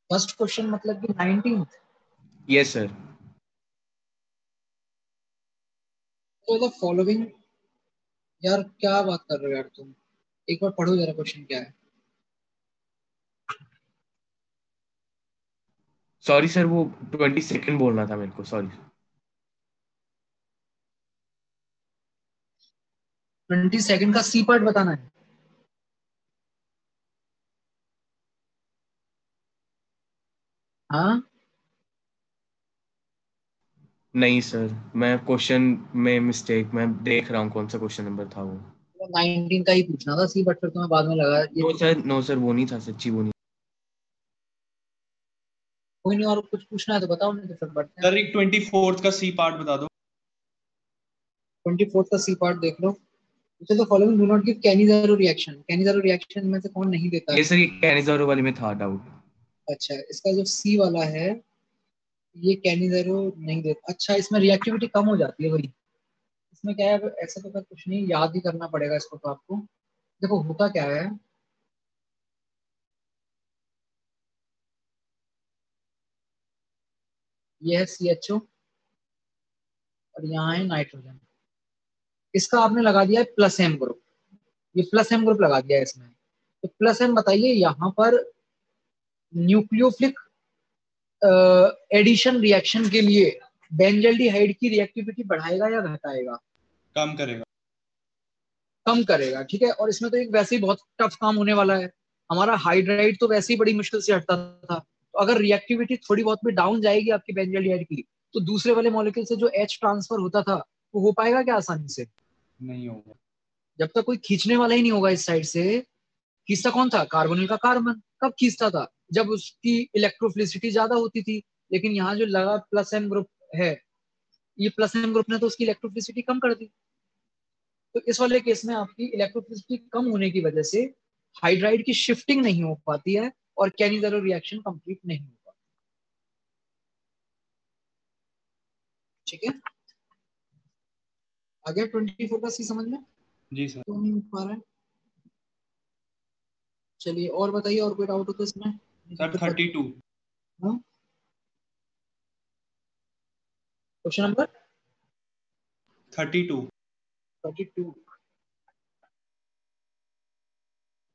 फर्स्ट क्वेश्चन मतलब कि 19th? Yes sir. तो द फॉलोइंग, यार क्या बात कर रहे हो यार तुम, एक बार पढ़ो जरा क्वेश्चन क्या है। सॉरी सर, वो 22 बोलना था मेरे को, सॉरी। 22 का सी पार्ट बताना है। हाँ, नहीं सर, मैं क्वेश्चन में मिस्टेक, मैं देख रहा हूँ कौन सा क्वेश्चन नंबर था वो। 19 का ही पूछना था सी, बट फिर तुम्हें बाद में लगा ये नो सर, नो सर, वो नहीं था, सच्ची वो नहीं। कोई नहीं। और कुछ पूछना है तो बताओ, नहीं तो फिर बढ़ते हैं। सर एक 24 का सी पार्ट बता दो। 24 का सी पार्ट देख लो। उसे तो following do not give Cannizzaro reaction. Cannizzaro reaction में से कौन नहीं देता है? ये सर, ये कैनिज़ारो वाले में था डाउट। अच्छा, इसका जो सी वाला है ये कैनिज़ारो नहीं देता। अच्छा, इसमें रिएक्टिविटी कम हो जाती है वही। इसमें क्या है, अब ऐसा तो फिर कुछ नहीं, याद ही करना पड़ेगा इसको तो आपको। देखो होता क्या है, ये है CHO और यहाँ है नाइट्रोजन। इसका आपने लगा दिया है प्लस एम ग्रुप। ये प्लस एम ग्रुप लगा दिया है इसमें। तो प्लस एम बताइए, यहाँ पर न्यूक्लियोफिलिक एडिशन रिएक्शन के लिए बेंजल्डिहाइड की रिएक्टिविटी बढ़ाएगा या घटाएगा? कम करेगा। कम करेगा, ठीक है। और इसमें तो एक वैसे ही बहुत टफ काम होने वाला है। हमारा हाइड्राइड तो वैसे ही बड़ी मुश्किल से हटता था, तो अगर रिएक्टिविटी थोड़ी बहुत भी डाउन जाएगी आपकी बेंजल्डिहाइड की, तो दूसरे वाले मॉलिक्यूल से जो H ट्रांसफर होता था वो हो पाएगा क्या आसानी से? नहीं होगा। जब तक कोई खींचने वाला ही नहीं होगा इस साइड से। खींचता कौन था? कार्बोनिल का कार्बन। कब खींचता था? जब उसकी इलेक्ट्रोफिलिसिटी ज्यादा होती थी। लेकिन यहाँ जो लगा प्लस एम ग्रुप है, ये प्लस एम ग्रुप ने तो उसकी इलेक्ट्रोफिलिसिटी कम कर दी। तो इस वाले केस में आपकी इलेक्ट्रोफिलिसिटी कम होने की वजह से हाइड्राइड की शिफ्टिंग नहीं हो पाती है और कैनिज़ारो रिएक्शन कंप्लीट नहीं हो पाती। ठीक है, आ गया 24 का सी समझ में? जी सर। तो नहीं पा रहा है। चलिए और बताइए, और कोई डाउट हो तो इसमें? सर 32। हाँ, क्वेश्चन नंबर 32। 32।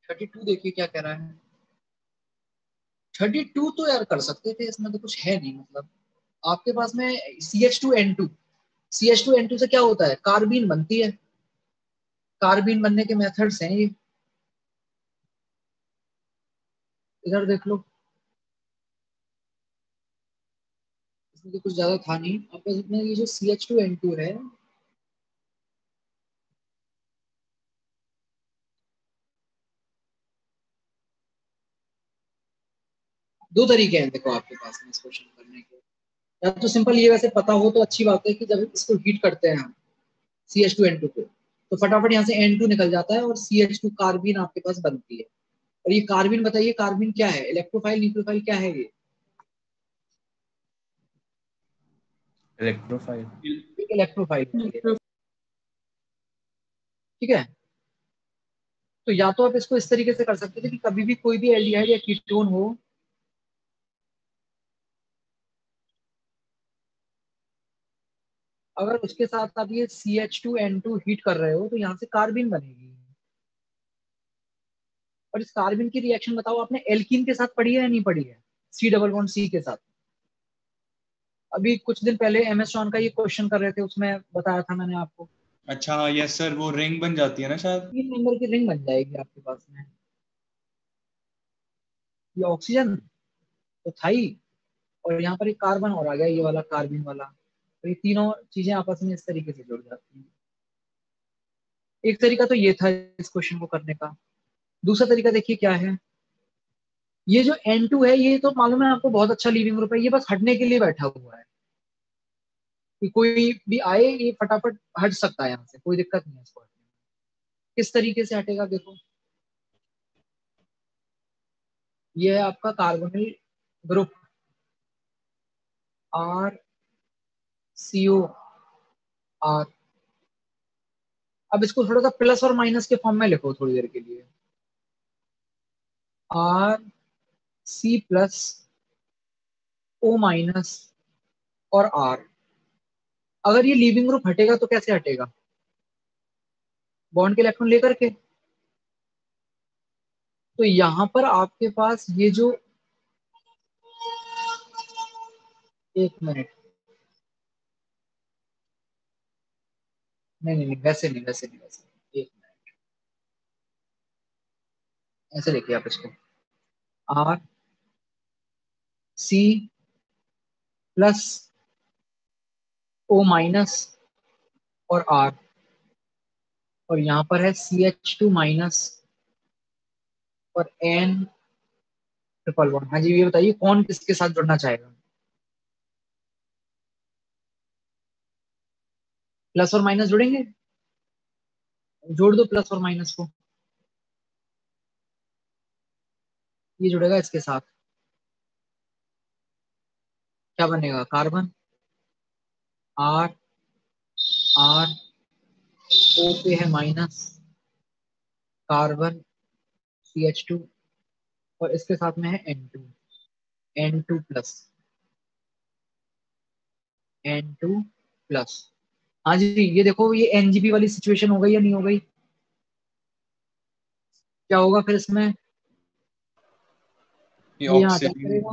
32 देखिए क्या कह रहा है। 32 तो यार कर सकते थे, इसमें तो कुछ है नहीं। मतलब आपके पास में CH2N2, CH2N2 से क्या होता है? कार्बीन बनती है। कार्बीन बनने के मेथड्स हैं ये, इधर देख लो। इसमें तो कुछ ज्यादा था नहीं आपके पास में। ये जो CH2N2 है, दो तरीके हैं देखो आपके पास में इस क्वेश्चन करने के। या तो सिंपल, ये वैसे पता हो तो अच्छी बात है कि जब इसको हीट करते हैं हम CH2N2 को, तो फटाफट यहाँ से N2 निकल जाता है और CH2 कार्बीन आपके पास बनती है। और ये कार्बीन बताइए, कार्बीन क्या है? इलेक्ट्रोफाइल, न्यूक्लियोफाइल, क्या है ये? इलेक्ट्रोफाइल। एक इलेक्ट्रोफाइल है ये। ठीक है, तो या तो आप इसको इस तरीके से कर सकते थे कि कभी भी कोई भी एल्डिहाइड या कीटोन हो, अगर उसके साथ आप ये CH2N2 हीट कर रहे हो तो यहाँ से कार्बिन बनेगी। और इस कार्बिन की रिएक्शन बताओ, आपने एल्कीन के साथ पढ़ी है या नहीं पढ़ी है? C डबल बॉन्ड C के साथ। अभी कुछ दिन पहले MS जॉन का ये क्वेश्चन कर रहे थे, उसमें बताया था मैंने आपको। अच्छा हाँ, यस सर, वो रिंग बन जाती है ना शायद। 3 नंबर की रिंग बन जाएगी आपके पास में। ये ऑक्सीजन तो था ही, और यहाँ पर एक कार्बन और आ गया, ये वाला कार्बिन वाला। तो ये तीनों चीजें आपस में इस तरीके से जुड़ जाती हैं। एक तरीका तो ये था इस क्वेश्चन को करने का। दूसरा तरीका देखिए क्या है। ये जो N2 है, ये तो मालूम है आपको बहुत अच्छा लीविंग ग्रुप है। ये बस हटने के लिए बैठा हुआ है कि कोई भी आए ये फटाफट हट सकता है यहाँ से, कोई दिक्कत नहीं है इसको हटने में। किस तरीके से हटेगा देखो। ये है आपका कार्बोनिल ग्रुप RCOR। अब इसको थोड़ा सा प्लस और माइनस के फॉर्म में लिखो थोड़ी देर के लिए। RC+, O- और R। अगर ये लीविंग ग्रुप हटेगा तो कैसे हटेगा? बॉन्ड के इलेक्ट्रॉन लेकर के। तो यहां पर आपके पास ये जो एक मिनट, नहीं, वैसे नहीं, एक मिनट, ऐसे देखिए आप इसको, R C plus O minus और आर, और यहाँ पर है CH2 माइनस और N111। हाँ जी, ये बताइए कौन किसके साथ जुड़ना चाहेगा? प्लस और माइनस जुड़ेंगे, जोड़ दो प्लस और माइनस को, ये जुड़ेगा इसके साथ, क्या बनेगा? कार्बन, आर आर ओ पे है माइनस, कार्बन CH2, और इसके साथ में है N2 प्लस, N2 प्लस। हाँ जी, ये देखो, ये NGP वाली सिचुएशन हो गई या नहीं हो गई? क्या होगा फिर इसमें? ये ये यहाँ अटैक ऑक्सीजन, करेगा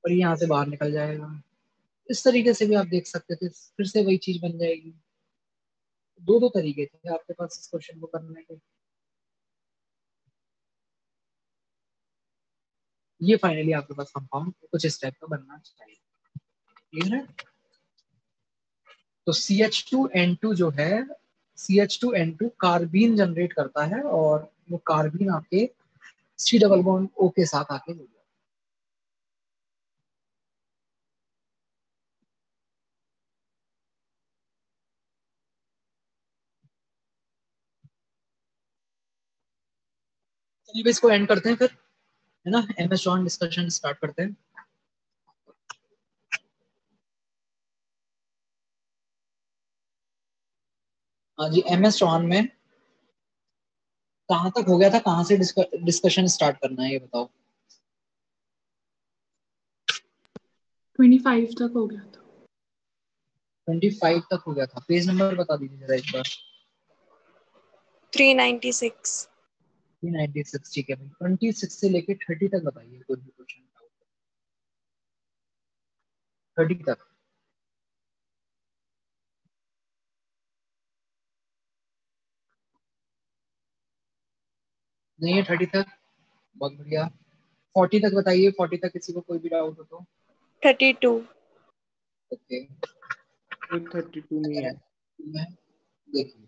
और ये यहाँ से बाहर निकल जाएगा। इस तरीके से भी आप देख सकते थे, फिर से वही चीज बन जाएगी। दो तरीके थे आपके पास इस क्वेश्चन को करने के। ये फाइनली आपके पास कंपाउंड कुछ इस टाइप का बनना चाहिए। क्लियर है? तो CH2N2 जो है, CH2N2 कार्बीन जनरेट करता है, और वो कार्बीन आपके C डबल बॉन्ड O के साथ आके जुड़ जाता है। चलिए इसको एंड करते हैं फिर, है ना? MS जॉन डिस्कशन स्टार्ट करते हैं। हाँ जी, MS जॉन में कहाँ तक हो गया था, कहाँ से डिस्कशन स्टार्ट करना है ये बताओ? 25 तक हो गया था। 25 तक हो गया था। पेज नंबर बता दीजिए जरा एक बार। 396। 396, ठीक है भाई। 26 से लेके 30 तक बताइए कोई भी क्वेश्चन। 30 तक। नहीं है 30 तक? बहुत बढ़िया। 40 तक बताइए, 40 तक किसी को कोई भी डाउट हो तो। 32। ओके, 32 में है। देखिए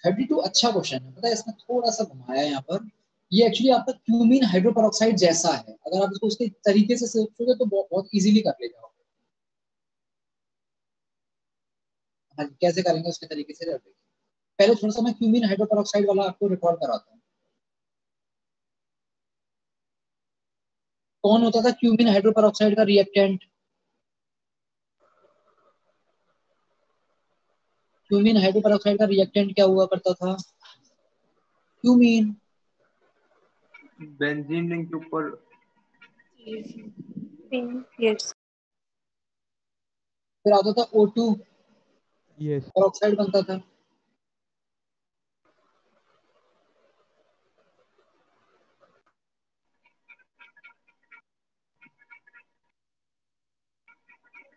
32 अच्छा क्वेश्चन है। पता है इसमें थोड़ा सा घुमाया है यहाँ पर। ये एक्चुअली आपका क्यूमीन हाइड्रोपेरोक्साइड जैसा है। अगर आप इसको उसके तरीके से सोचोगे तो बहुत इजीली कर ले जाओगे। हाँ जी, कैसे करेंगे उसके तरीके से? पहले थोड़ा सा मैं क्यूमीन हाइड्रोपेरोक्साइड वाला आपको रिकॉर्ड कराता हूँ। कौन होता था क्यूमीन हाइड्रोपेरोक्साइड का रिएक्टेंट? क्यूमीन हाइड्रोपेरोक्साइड का रिएक्टेंट क्या हुआ करता था? क्यूमीन। बेंजीन रिंग के ऊपर यस। फिर आता था O2 यस पेरोक्साइड बनता था।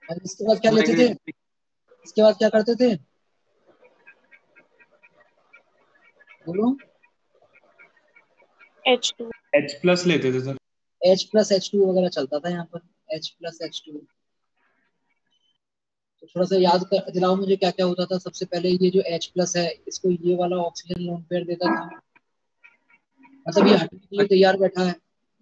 और इसके बाद क्या लेते थे? इसके बाद क्या करते थे? बोलो। H2। H प्लस लेते थे सर। H+H2 वगैरह चलता था यहाँ पर। H+H2। तो थोड़ा सा याद कर दिलाओ मुझे, क्या क्या होता था? सबसे पहले ये जो H+ है, इसको ये वाला ऑक्सीजन लोन पेयर देता था। मतलब ये हटने के लिए तैयार बैठा है।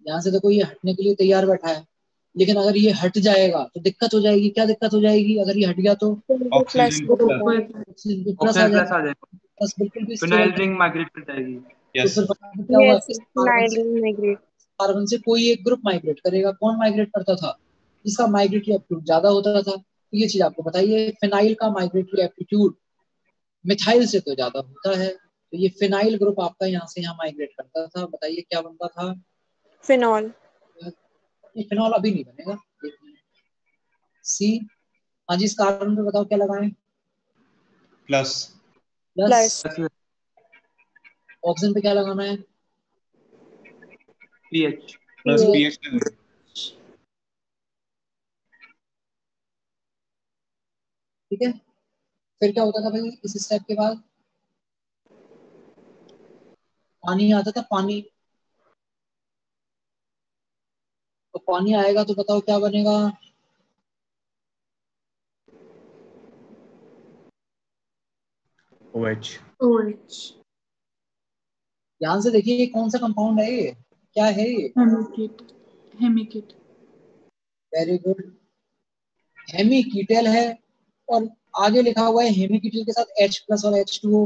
यहाँ से देखो, ये हटने के लिए तैयार बैठा है, लेकिन अगर ये हट जाएगा तो दिक्कत हो जाएगी। क्या दिक्कत हो जाएगी अगर ये हट गया तो? प्लस ऑक्सीजन हो प्लस, जाएगा। ऑक्सीजन प्लस आ जाएगा। आ जाएगा। प्लस बिल्कुल भी फिनाइल स्टेबल। रिंग माइग्रेट कर जाएगी। तो यस फिर सर। फटाफट क्या होगा? यस, इस कार्बन से, फिनाइलिन माइग्रेट। कार्बन से कोई एक ग्रुप माइग्रेट करेगा। कौन माइग्रेट करता था? जिसका माइग्रेटरी एप्टीट्यूड ज्यादा होता था। तो ये चीज आपको बताइए, फिनाइल का माइग्रेटरी एप्टीट्यूड मिथाइल से तो ज्यादा होता है। तो ये फिनाइल ग्रुप आपका यहाँ से यहाँ माइग्रेट करता था। बताइए क्या बनता था? फिनॉल। ये फिनॉल अभी नहीं बनेगा। सी। हाँ जी, इस कार्बन पे बताओ क्या लगाएं? प्लस। प्लस। प्लस। ऑक्सीजन पे क्या लगाना है? PH plus pH. पीएच लगा। ठीक है, फिर क्या होता था भाई इस स्टेप के बाद? पानी आता था, पानी। तो पानी आएगा तो बताओ क्या बनेगा? OH। OH। ध्यान से देखिए ये कौन सा कंपाउंड है, ये क्या है ये? हेमिकेट। हेमिकेट। वेरी गुड, हेमिकीटल है। और आगे लिखा हुआ है हेमिकीटल के साथ H प्लस और H2O।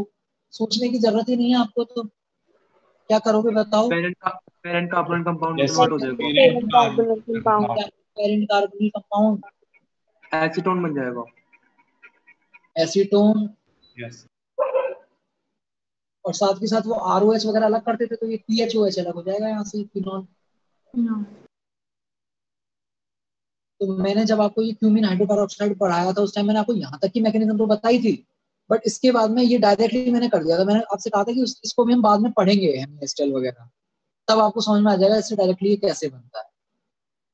सोचने की जरूरत ही नहीं है आपको, तो क्या करोगे बताओ? Parent carbon compound Yes, convert हो जाएगा, parent carbonyl compound. Parent carbonyl compound, acetone बन जाएगा। एसीटोन। yes, और साथ के साथ वो ROH वगैरह अलग करते थे तो ये PHOH अलग हो जाएगा यहाँ से, फिनॉल। तो मैंने जब आपको ये क्यूमीन हाइड्रोपेरोक्साइड पढ़ाया था उस टाइम मैंने आपको यहाँ तक की मैकेनिज्म तो बताई थी, बट इसके बाद में ये डायरेक्टली मैंने कर दिया था। मैंने आपसे कहा था कि इसको भी हम बाद में पढ़ेंगे हेमिस्टेल वगैरह, तब आपको समझ में आ जाएगा इससे डायरेक्टली ये कैसे बनता है।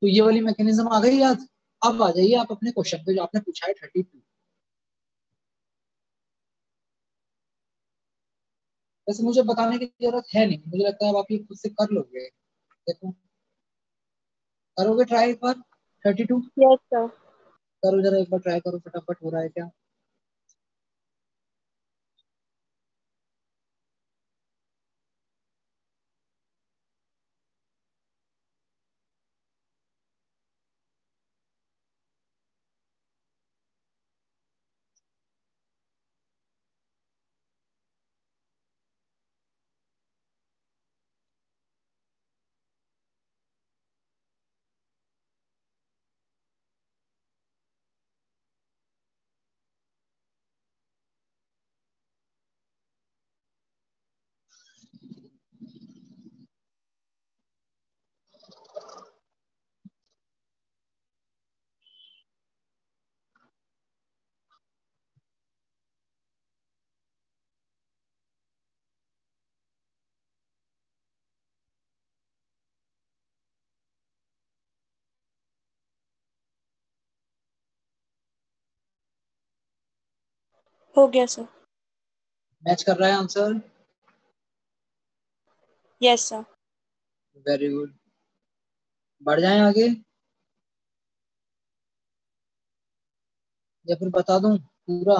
तो ये वाली मैकेनिज्म आ गई याद। अब आ जाइए आप अपने क्वेश्चन पे जो आपने पूछा है 32। वैसे मुझे बताने की जरूरत है नहीं, मुझे लगता है अब आप ये खुद से कर लोगे। देखो, करोगे ट्राई एक बार 32? Yes sir. करो जरा एक बार ट्राई करो, फटाफट हो रहा है क्या? हो गया सर। मैच कर रहा है answer? Yes sir. Very good, बढ़ जाएं आगे या फिर बता दूं पूरा?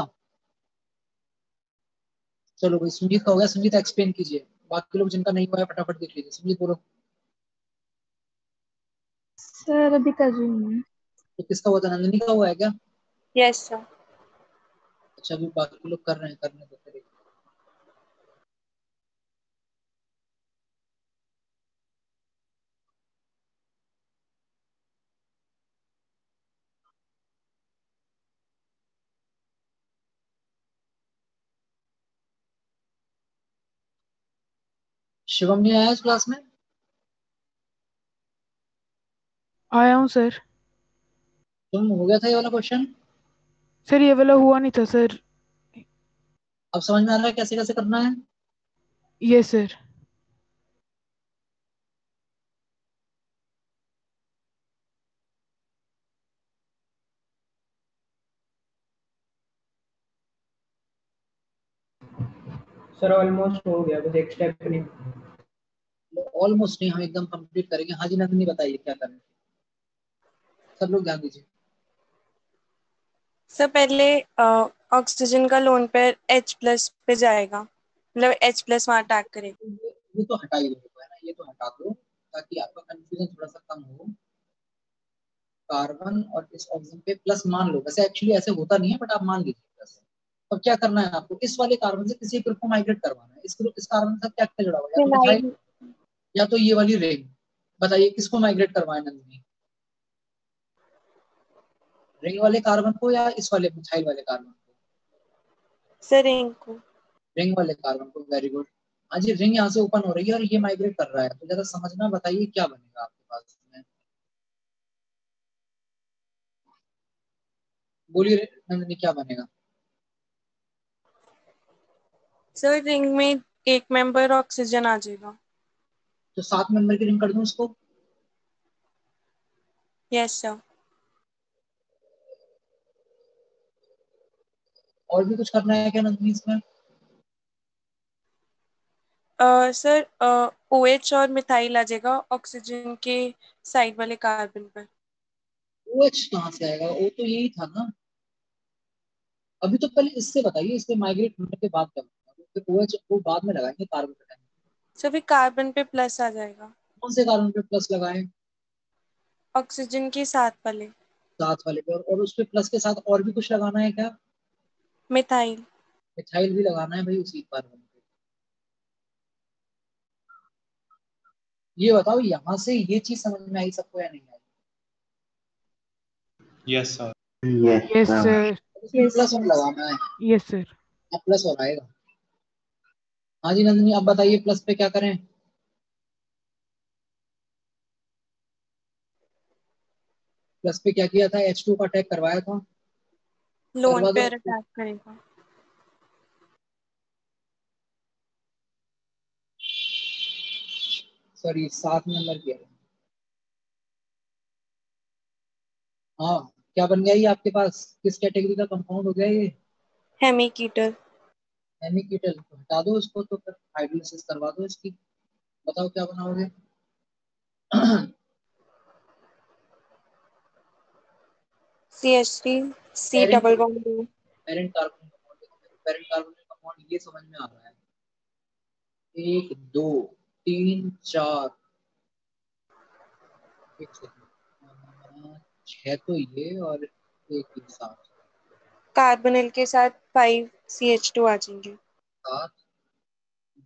चलो भाई, संगीत का हो गया, संगीत एक्सप्लेन कीजिए। बाकी लोग जिनका नहीं हुआ है फटाफट देख लीजिए, संगीत बोलो। सर अभी कर रही हूँ मैं। तो किसका हुआ था, नंदिनी का हुआ है क्या? Yes sir. अच्छा, अभी बाकी लोग कर रहे हैं, करने दो फिर। शिवम नहीं आया इस क्लास में? आया हूँ सर। तुम हो गया था ये वाला क्वेश्चन? सर ये वाला हुआ नहीं था सर। अब समझ में आ रहा है कैसे कैसे करना है? ये सर। सर ऑलमोस्ट हो गया, बस एक स्टेप नहीं। ऑलमोस्ट नहीं, हम एकदम कंप्लीट करेंगे। हाँ जी नंदिनी बताइए क्या करें, सब लोग ध्यान दीजिए। सर पहले ऑक्सीजन का लोन पेयर H+ पे जाएगा, मतलब H+ वहाँ अटैक करेगा। ये तो हटा ही दो है ना, ये तो हटा दो ताकि आपका कंफ्यूजन थोड़ा सा कम हो। कार्बन और इस ऑक्सीजन पे प्लस मान लो, वैसे एक्चुअली ऐसे होता नहीं है बट आप मान लीजिए प्लस। अब क्या करना है आपको, इस वाले कार्बन से किसी ग्रुप को माइग्रेट करवाना है। इस ग्रुप, इस कार्बन के साथ क्या क्या जुड़ा हुआ है, या तो मिथाइल फिनाइल। या तो ये वाली रिंग। बताइए किसको माइग्रेट करवाए नंदिनी, रिंग वाले कार्बन को या इस वाले मिथाइल वाले कार्बन को? सर रिंग को। रिंग वाले कार्बन को, वेरी गुड। हाँ जी, रिंग यहाँ से ओपन हो रही है और ये माइग्रेट कर रहा है, तो जरा समझना, बताइए क्या बनेगा आपके पास में। बोलिए नंदिनी क्या बनेगा? सर रिंग में एक मेंबर ऑक्सीजन आ जाएगा। तो 7 मेंबर की रिंग कर दूं उसको? Yes sir. और भी कुछ करना है क्या नंदनी इसमें? सर OH और मिथाइल आ जाएगा ऑक्सीजन के साइड वाले कार्बन पर। OH कहाँ से आएगा? O तो यही था ना। अभी तो पहले इससे बताइए, इससे माइग्रेट होने के बाद क्या होगा? फिर OH को बाद में लगाएंगे कार्बन के टाइम। सर फिर कार्बन पे प्लस आ जाएगा। कौन से कार्बन पे प्लस लगाएं? ऑक्सीजन के साथ वाले। साथ वाले पे। और उस पे प्लस के साथ और भी कुछ लगाना है क्या? मिथाइल। मिथाइल भी लगाना है भाई उसी कार्बन पे। ये बताओ यहाँ से ये चीज समझ में आई सबको या नहीं आई? Yes sir. Yes sir. इसमें प्लस और लगाना है। Yes sir. अब प्लस और आएगा। हाँ जी नंदिनी, अब बताइए प्लस पे क्या करें? प्लस पे क्या किया था? H2 का अटैक करवाया था। लोन करवा दो। पेयर अटैक करेगा। सॉरी 7 नंबर किया। हाँ, क्या बन गया ये आपके पास? किस कैटेगरी का कंपाउंड हो गया ये? हेमीकीटल। हेमीकीटल। हटा दो इसको, तो फिर हाइड्रोलिसिस करवा दो इसकी। बताओ क्या बनाओगे? CH3 C parent double bond. Parent carbon compound. Parent carbon compound ये समझ में आ रहा है। 1 2 3 4 6 तो ये और एक ही 7। कार्बोनिल के साथ 5 CH2 आ जाएंगे। 7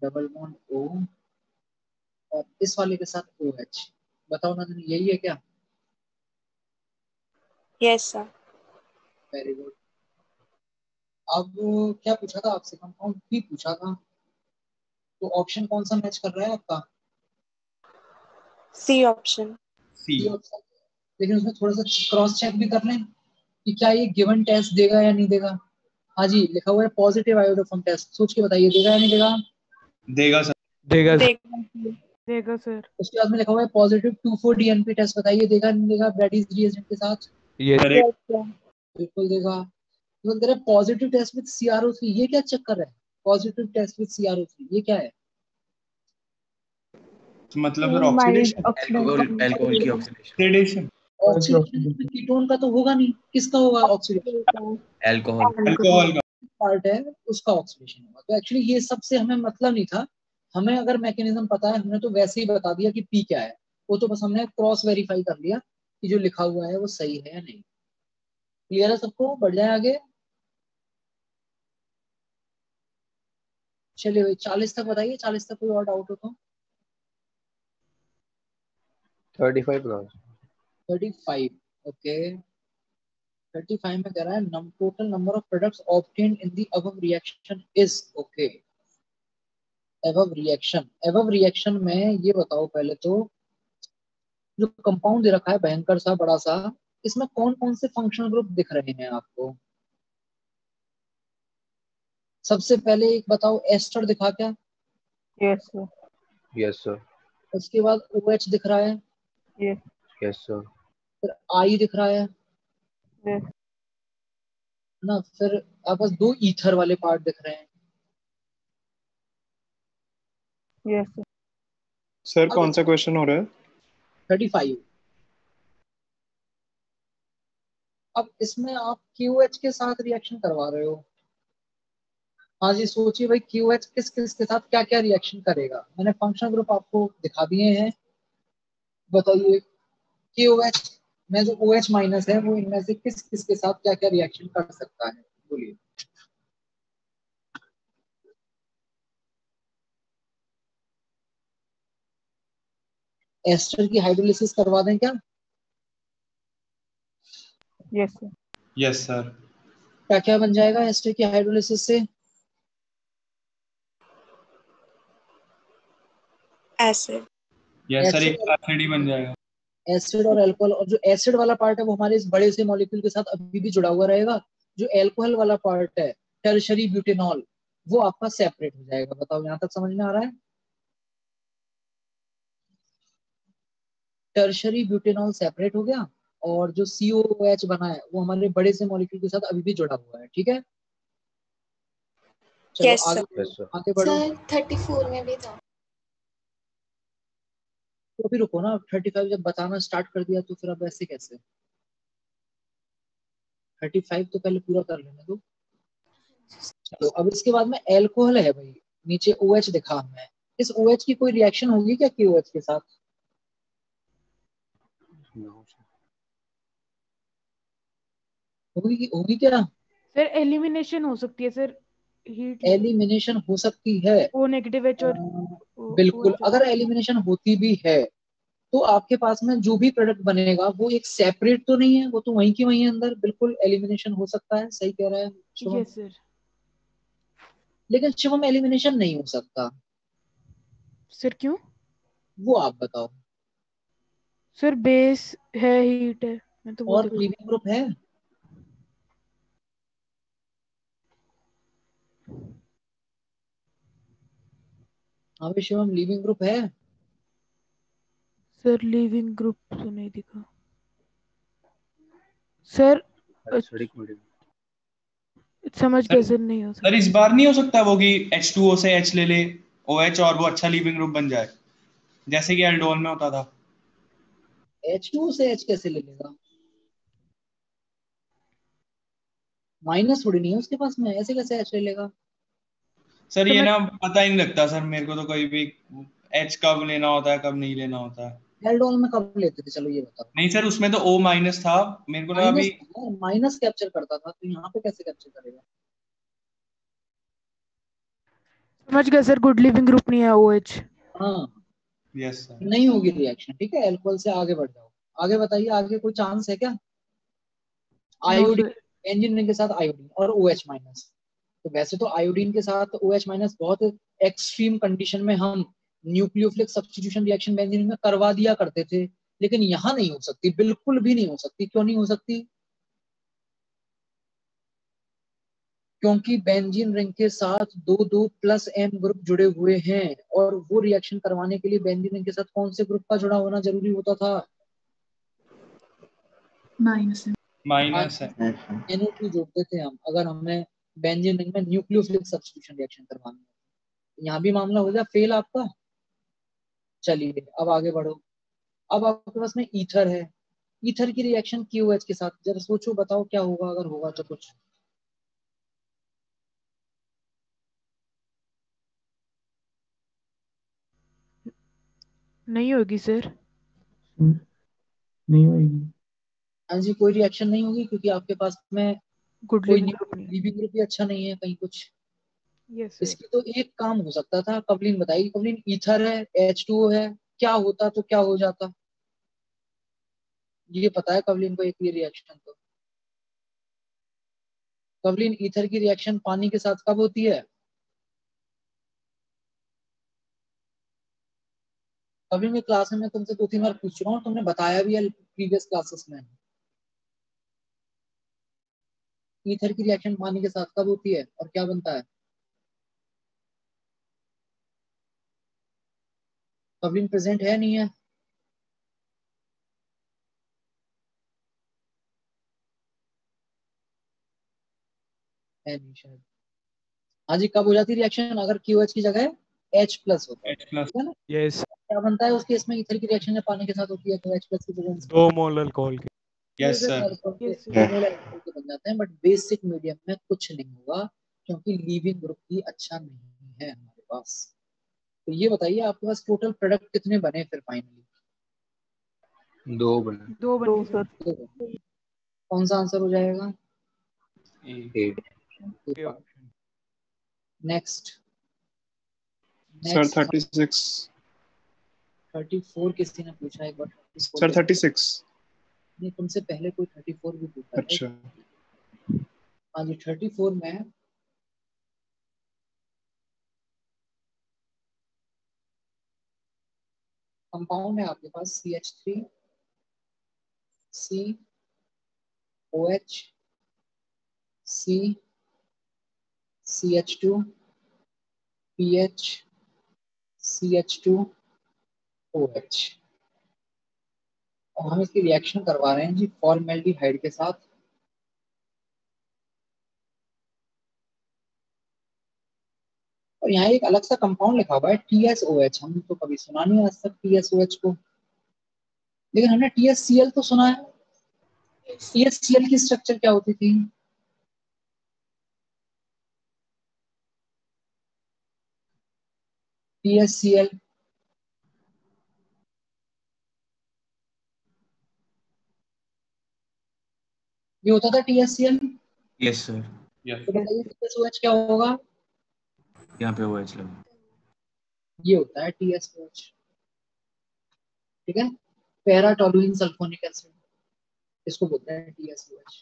डबल बॉन्ड O और इस वाले के साथ OH। बताओ नंदनी, यही है क्या? Yes sir. Very good. अब क्या पूछा था आपसे? कंपाउंड भी पूछा था। तो ऑप्शन कौन सा मैच कर रहा है आपका? C option. C. C option. लेकिन उसमें थोड़ा सा क्रॉस चेक भी कर लें कि क्या ये गिवन टेस्ट देगा या नहीं देगा। हाँ जी, लिखा हुआ है पॉजिटिव आयोडोफॉर्म टेस्ट। सोच के बताइए देगा या नहीं देगा। देगा सर। देगा सर। देगा। देगा सर। उसके बाद में लिखा हुआ है पॉजिटिव 2,4-DNP टेस्ट। बताइए देगा नहीं देगा ब्रैडीज रिएजेंट के साथ। यस। करेक्ट। बिल्कुल देगा। तो कह रहे पॉजिटिव टेस्ट विद CrO3। ये क्या चक्कर है? पॉजिटिव टेस्ट विद CrO3 ये क्या है? मतलब सर माइल्ड ऑक्सीडेशन। अल्कोहल की ऑक्सीडेशन। ऑक्सीडेशन। ऑक्सीडेशन इसमें कीटोन का तो होगा नहीं। किसका होगा ऑक्सीडेशन? अल्कोहल। अल्कोहल का। पार्ट है उसका ऑक्सीडेशन होगा। तो एक्चुअली ये सबसे हमें मतलब नहीं था। हमें अगर मैकेनिज्म पता है हमने तो वैसे ही बता दिया कि पी क्या है। वो तो बस हमने क्रॉस वेरीफाई कर लिया कि जो लिखा हुआ है वो सही है या नहीं। क्लियर है सबको? बढ़ जाए आगे। चलिए भाई 40 तक बताइए। 40 तक कोई और डाउट हो तो। 35 लॉस। 35 ओके। 35 में कह रहा है total number of products obtained in the above reaction is okay. Above reaction में ये बताओ पहले तो, जो कंपाउंड दे रखा है भयंकर सा बड़ा सा, इसमें कौन कौन से फंक्शनल ग्रुप दिख रहे हैं आपको? सबसे पहले एक बताओ, एस्टर दिखा क्या? Yes sir. Yes sir. उसके बाद OH दिख रहा है। यस। Yes sir. फिर I दिख रहा है यस। ना। फिर आपके पास 2 ईथर वाले पार्ट दिख रहे हैं। Yes sir. सर कौन सा क्वेश्चन हो रहा है? 35। अब इसमें आप QH के साथ रिएक्शन करवा रहे हो। हाँ जी, सोचिए भाई QH किस किस के साथ क्या क्या रिएक्शन करेगा। मैंने फंक्शनल ग्रुप आपको दिखा दिए हैं। बताइए QH में जो OH माइनस है वो इनमें से किस किस के साथ क्या क्या रिएक्शन कर सकता है? बोलिए। एस्टर की हाइड्रोलिसिस करवा दें क्या? Yes sir. Yes sir. क्या क्या बन जाएगा एस्टर की हाइड्रोलिसिस से? एसिड। यस सर, एक एसिड एसिड ही बन जाएगा। एसिड और अल्कोहल। और जो एसिड वाला पार्ट है वो हमारे इस बड़े से मॉलिक्यूल के साथ अभी भी जुड़ा हुआ रहेगा। जो अल्कोहल वाला पार्ट है टर्शरी ब्यूटेनॉल, वो आपका सेपरेट हो जाएगा। बताओ यहाँ तक समझ में आ रहा है? टर्शरी ब्यूटेनॉल सेपरेट हो गया और जो COOH बना है वो हमारे बड़े से मॉलिक्यूल के साथ अभी भी जुड़ा हुआ है। ठीक है। चलो यस आगे सर। बढ़ो, यस सर आगे बढ़ो। सर 34 में भी था। तो अभी रुको ना, 35 जब बताना स्टार्ट कर दिया तो फिर अब ऐसे कैसे? 35 तो पहले पूरा कर लेने दो। चलो अब इसके बाद में एल्कोहल है भाई, नीचे OH दिखा हमें। इस OH की कोई रिएक्शन होगी क्या KOH के साथ? नो सर होगी, होगी क्या? सर एलिमिनेशन हो सकती है सर, हीट एलिमिनेशन हो सकती है। O नेगेटिव H और बिल्कुल, OH। अगर एलिमिनेशन होती भी है तो आपके पास में जो भी प्रोडक्ट बनेगा वो एक सेपरेट तो नहीं है, वो तो वहीं की वहीं अंदर बिल्कुल एलिमिनेशन हो सकता है। सही कह रहा है शुभम। Yes sir. लेकिन शुभम एलिमिनेशन नहीं हो सकता, सर क्यों? वो आप बताओ। सर बेस है, हीट है, मैं तो वो और देखा। लिविंग ग्रुप है? हाँ भाई शिवम, लिविंग ग्रुप है? सर लिविंग ग्रुप तो नहीं दिखा सर। एसिडिक मीडियम समझ सर गया सर, नहीं हो सर सकता। इस बार नहीं हो सकता वो कि H2O से H ले ले OH और वो अच्छा लिविंग ग्रुप बन जाए, जैसे कि एल्डोल में होता था। H2O से H कैसे ले लेगा? माइनस थोड़ी नहीं है उसके पास में, ऐसे कैसे H ले लेगा? सर ये समझ ना पता ही नहीं लगता सर मेरे को तो, कोई भी H कब लेना होता है कब नहीं लेना होता है। एल्डोल में कब लेते थे, चलो ये बताओ। नहीं सर उसमें तो O माइनस था, मेरे को लगा अभी। माइनस, माइनस कैप्चर करता था, तो यहाँ पे कैसे कैप्चर करेगा? समझ गया सर, गुड लिविंग ग्रुप नहीं है OH। हाँ, यस सर। नहीं होगी रिएक्शन। ठीक है, एल्कोहल से आगे बढ़ जाओ। आगे बताइए, आगे कोई चांस है क्या? No iodine, sir. बेंजीन के साथ आयोडीन और OH माइनस। तो वैसे तो आयोडीन के साथ OH माइनस बहुत एक्सट्रीम कंडीशन में हम न्यूक्लियोफिलिक सब्स्टिट्यूशन रिएक्शन बेंजीन में करवा दिया करते थे, लेकिन यहाँ नहीं हो सकती, बिल्कुल भी नहीं हो सकती। क्यों नहीं हो सकती? क्योंकि बेंजीन रिंग के साथ दो दो प्लस M ग्रुप जुड़े हुए हैं, और वो रिएक्शन करवाने के लिए बेंजीन रिंग के साथ कौन से ग्रुप का जुड़ा होना जरूरी होता था? माइनस है। माइनस है। NO2 जोड़ते थे हम, अगर हमें बेंजीन रिंग में न्यूक्लियोफिलिक सब्स्टिट्यूशन रिएक्शन करवानी है। यहाँ भी मामला हो जाए फेल आपका। चलिए अब आगे बढ़ो। अब आपके पास में ईथर है। ईथर की रिएक्शन KOH के साथ, जरा सोचो बताओ क्या होगा अगर होगा तो कुछ। नहीं होगी सर। नहीं होगी। हाँ जी, कोई रिएक्शन नहीं होगी क्योंकि आपके पास में गुड कोई लिविंग ग्रुप नहीं है। लिविंग ग्रुप भी अच्छा नहीं है कहीं कुछ। Yes sir. इसकी तो एक काम हो सकता था, कवलिन बताइए। कवलिन ईथर है, H2O है, क्या होता तो क्या हो जाता? ये पता है कवलिन को, एक ये रिएक्शन तो। कवलिन ईथर की रिएक्शन पानी के साथ कब होती है? कवलिन की क्लास में मैं तुमसे 2-3 बार पूछ चुका हूँ, तुमने बताया भी है प्रीवियस क्लासेस में। ईथर की रिएक्शन पानी के साथ कब होती है और क्या बनता है? कवलिन प्रेजेंट है नहीं है? है नहीं शायद। हाँ जी, कब हो जाती है रिएक्शन अगर KOH की जगह H प्लस होता है? H plus. ठीक है ना? यस। क्या बनता है उस केस में? ईथर की रिएक्शन जब पानी के साथ होती है तो H प्लस की जगह 2 मोल अल्कोहल के। Yes sir. अल्कोहल के यस सर। 2 मोल अल्कोहल के बन जाते हैं, बट बेसिक मीडियम में कुछ नहीं होगा क्योंकि लिविंग ग्रुप ही अच्छा नहीं है हमारे पास। तो ये बताइए आपके पास टोटल प्रोडक्ट कितने बने फिर फाइनली? 2 बने। 2 बन गए सर। कौन सा आंसर हो जाएगा? A next. सर 36। 34 किसी ने पूछा एक बार। सर 36। नहीं, तुमसे पहले कोई 34 भी पूछा है। अच्छा। हाँ जी, 34 में कंपाउंड है आपके पास CH3 C OH C CH2 PH CH2 OH, और हम इसकी रिएक्शन करवा रहे हैं जी फॉर्मेल्डिहाइड के साथ। और यहाँ एक अलग सा कंपाउंड लिखा हुआ है TSOH। हम तो कभी सुना नहीं आज तक TSOH को, लेकिन हमने TSCl तो सुना है। TSCl की स्ट्रक्चर क्या होती थी? TSCl ये होता था TSCl। यस सर, तो बताइए TSOH क्या होगा? यहाँ पे OH लगा। ये होता है TSOH, ठीक है, पैरा टोलुइन सल्फोनिक एसिड, इसको बोलते हैं TSOH।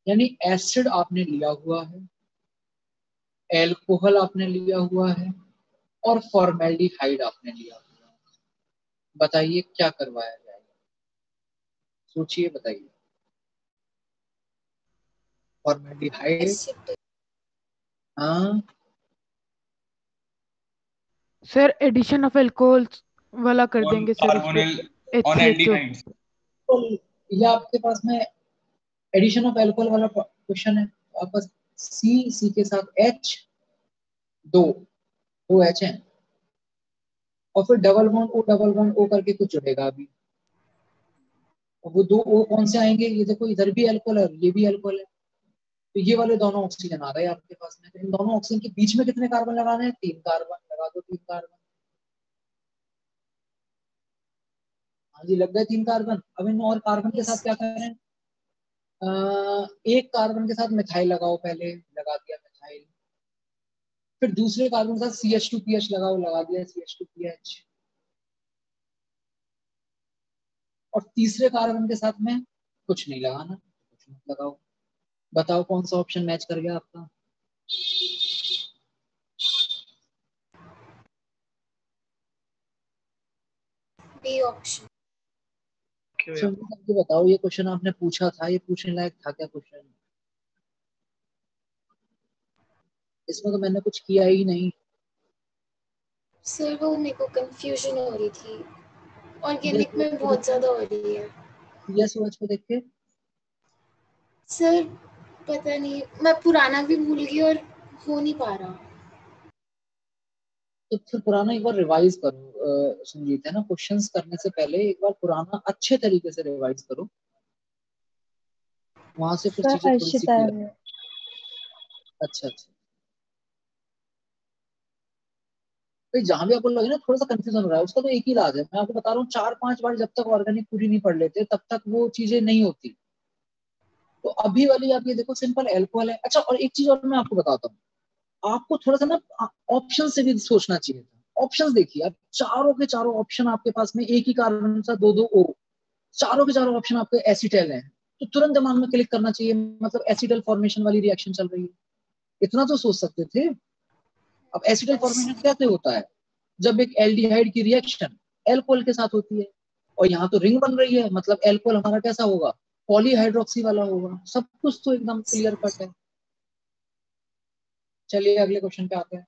यानी एसिड आपने लिया हुआ है, एल्कोहल आपने लिया हुआ है और फॉर्मेल्डिहाइड आपने लिया हुआ है। बताइए क्या करवाया जाएगा? सोचिए, बताइए। फॉर्मेल्डिहाइड, हाँ सर एडिशन ऑफ अल्कोहल वाला कर ऑन देंगे सर उस पे, कार्बोनिल ऑन HCHO। एल्डिहाइड्स। तो ये आपके पास में एडिशन ऑफ एल्कोहल वाला क्वेश्चन है। आपका सी के साथ H, दो H है, और फिर डबल बॉन्ड O करके कुछ जुड़ेगा अभी। और वो दो O कौन से आएंगे? ये देखो, इधर भी अल्कोहल है और ये भी अल्कोहल है, तो ये वाले दोनों ऑक्सीजन आ गए आपके पास में। तो इन दोनों ऑक्सीजन के बीच में कितने कार्बन लगाने हैं? 3 कार्बन लगा दो, 3 कार्बन। हाँ जी, लग गए 3 कार्बन। अब इन और कार्बन के साथ क्या करें? एक कार्बन के साथ मिथाइल लगाओ, पहले लगा दिया मिथाइल, फिर दूसरे कार्बन के साथ CH2PH लगाओ, लगा दिया CH2PH, और तीसरे कार्बन के साथ में कुछ नहीं लगाना, कुछ मत लगाओ। बताओ कौन सा ऑप्शन मैच कर गया आपका? B option. बताओ, ये क्वेश्चन आपने पूछा था, ये पूछने लायक था क्या क्वेश्चन? इसमें तो मैंने कुछ किया ही नहीं। सर वो मेरे को कंफ्यूजन हो रही थी, ऑर्गेनिक में बहुत ज्यादा हो रही है। TSOH को देख के सर पता नहीं, मैं पुराना भी भूल गई और हो नहीं पा रहा। तो फिर पुराना एक बार रिवाइज करो संजीत, है ना, क्वेश्चंस करने से पहले एक बार पुराना अच्छे तरीके से रिवाइज करो, वहां से फिर चीजें थोड़ी सी क्लियर है। अच्छा अच्छा, तो जहां भी आपको लगे ना थोड़ा सा कंफ्यूजन हो रहा है, उसका तो एक ही इलाज है। मैं आपको बता रहा हूँ, 4-5 बार जब तक ऑर्गेनिक पूरी नहीं पढ़ लेते तब तक वो चीजें नहीं होती। तो अभी वाली आप ये देखो, सिंपल एल्कोहल है। अच्छा, और एक चीज और मैं आपको बताता हूँ, आपको थोड़ा सा ना ऑप्शन से भी सोचना चाहिए था। ऑप्शंस देखिए, अब चारों के चारों ऑप्शन आपके पास में एक ही कार्बन का 2-2 O, चारों के चारों ऑप्शन आपके एसिटल हैं, तो तुरंत दिमाग में क्लिक करना चाहिए, मतलब एसिडल फॉर्मेशन वाली रिएक्शन चल रही है। इतना तो सोच सकते थे। अब एसिडल फॉर्मेशन कैसे होता है? जब एक एल्डिहाइड की रिएक्शन एल्कोहल के साथ होती है, और यहाँ तो रिंग बन रही है, मतलब एल्कोहल हमारा कैसा होगा? पॉलीहाइड्रोक्सी वाला होगा। सब कुछ तो एकदम क्लियर कट है। चलिए अगले क्वेश्चन पे आते हैं।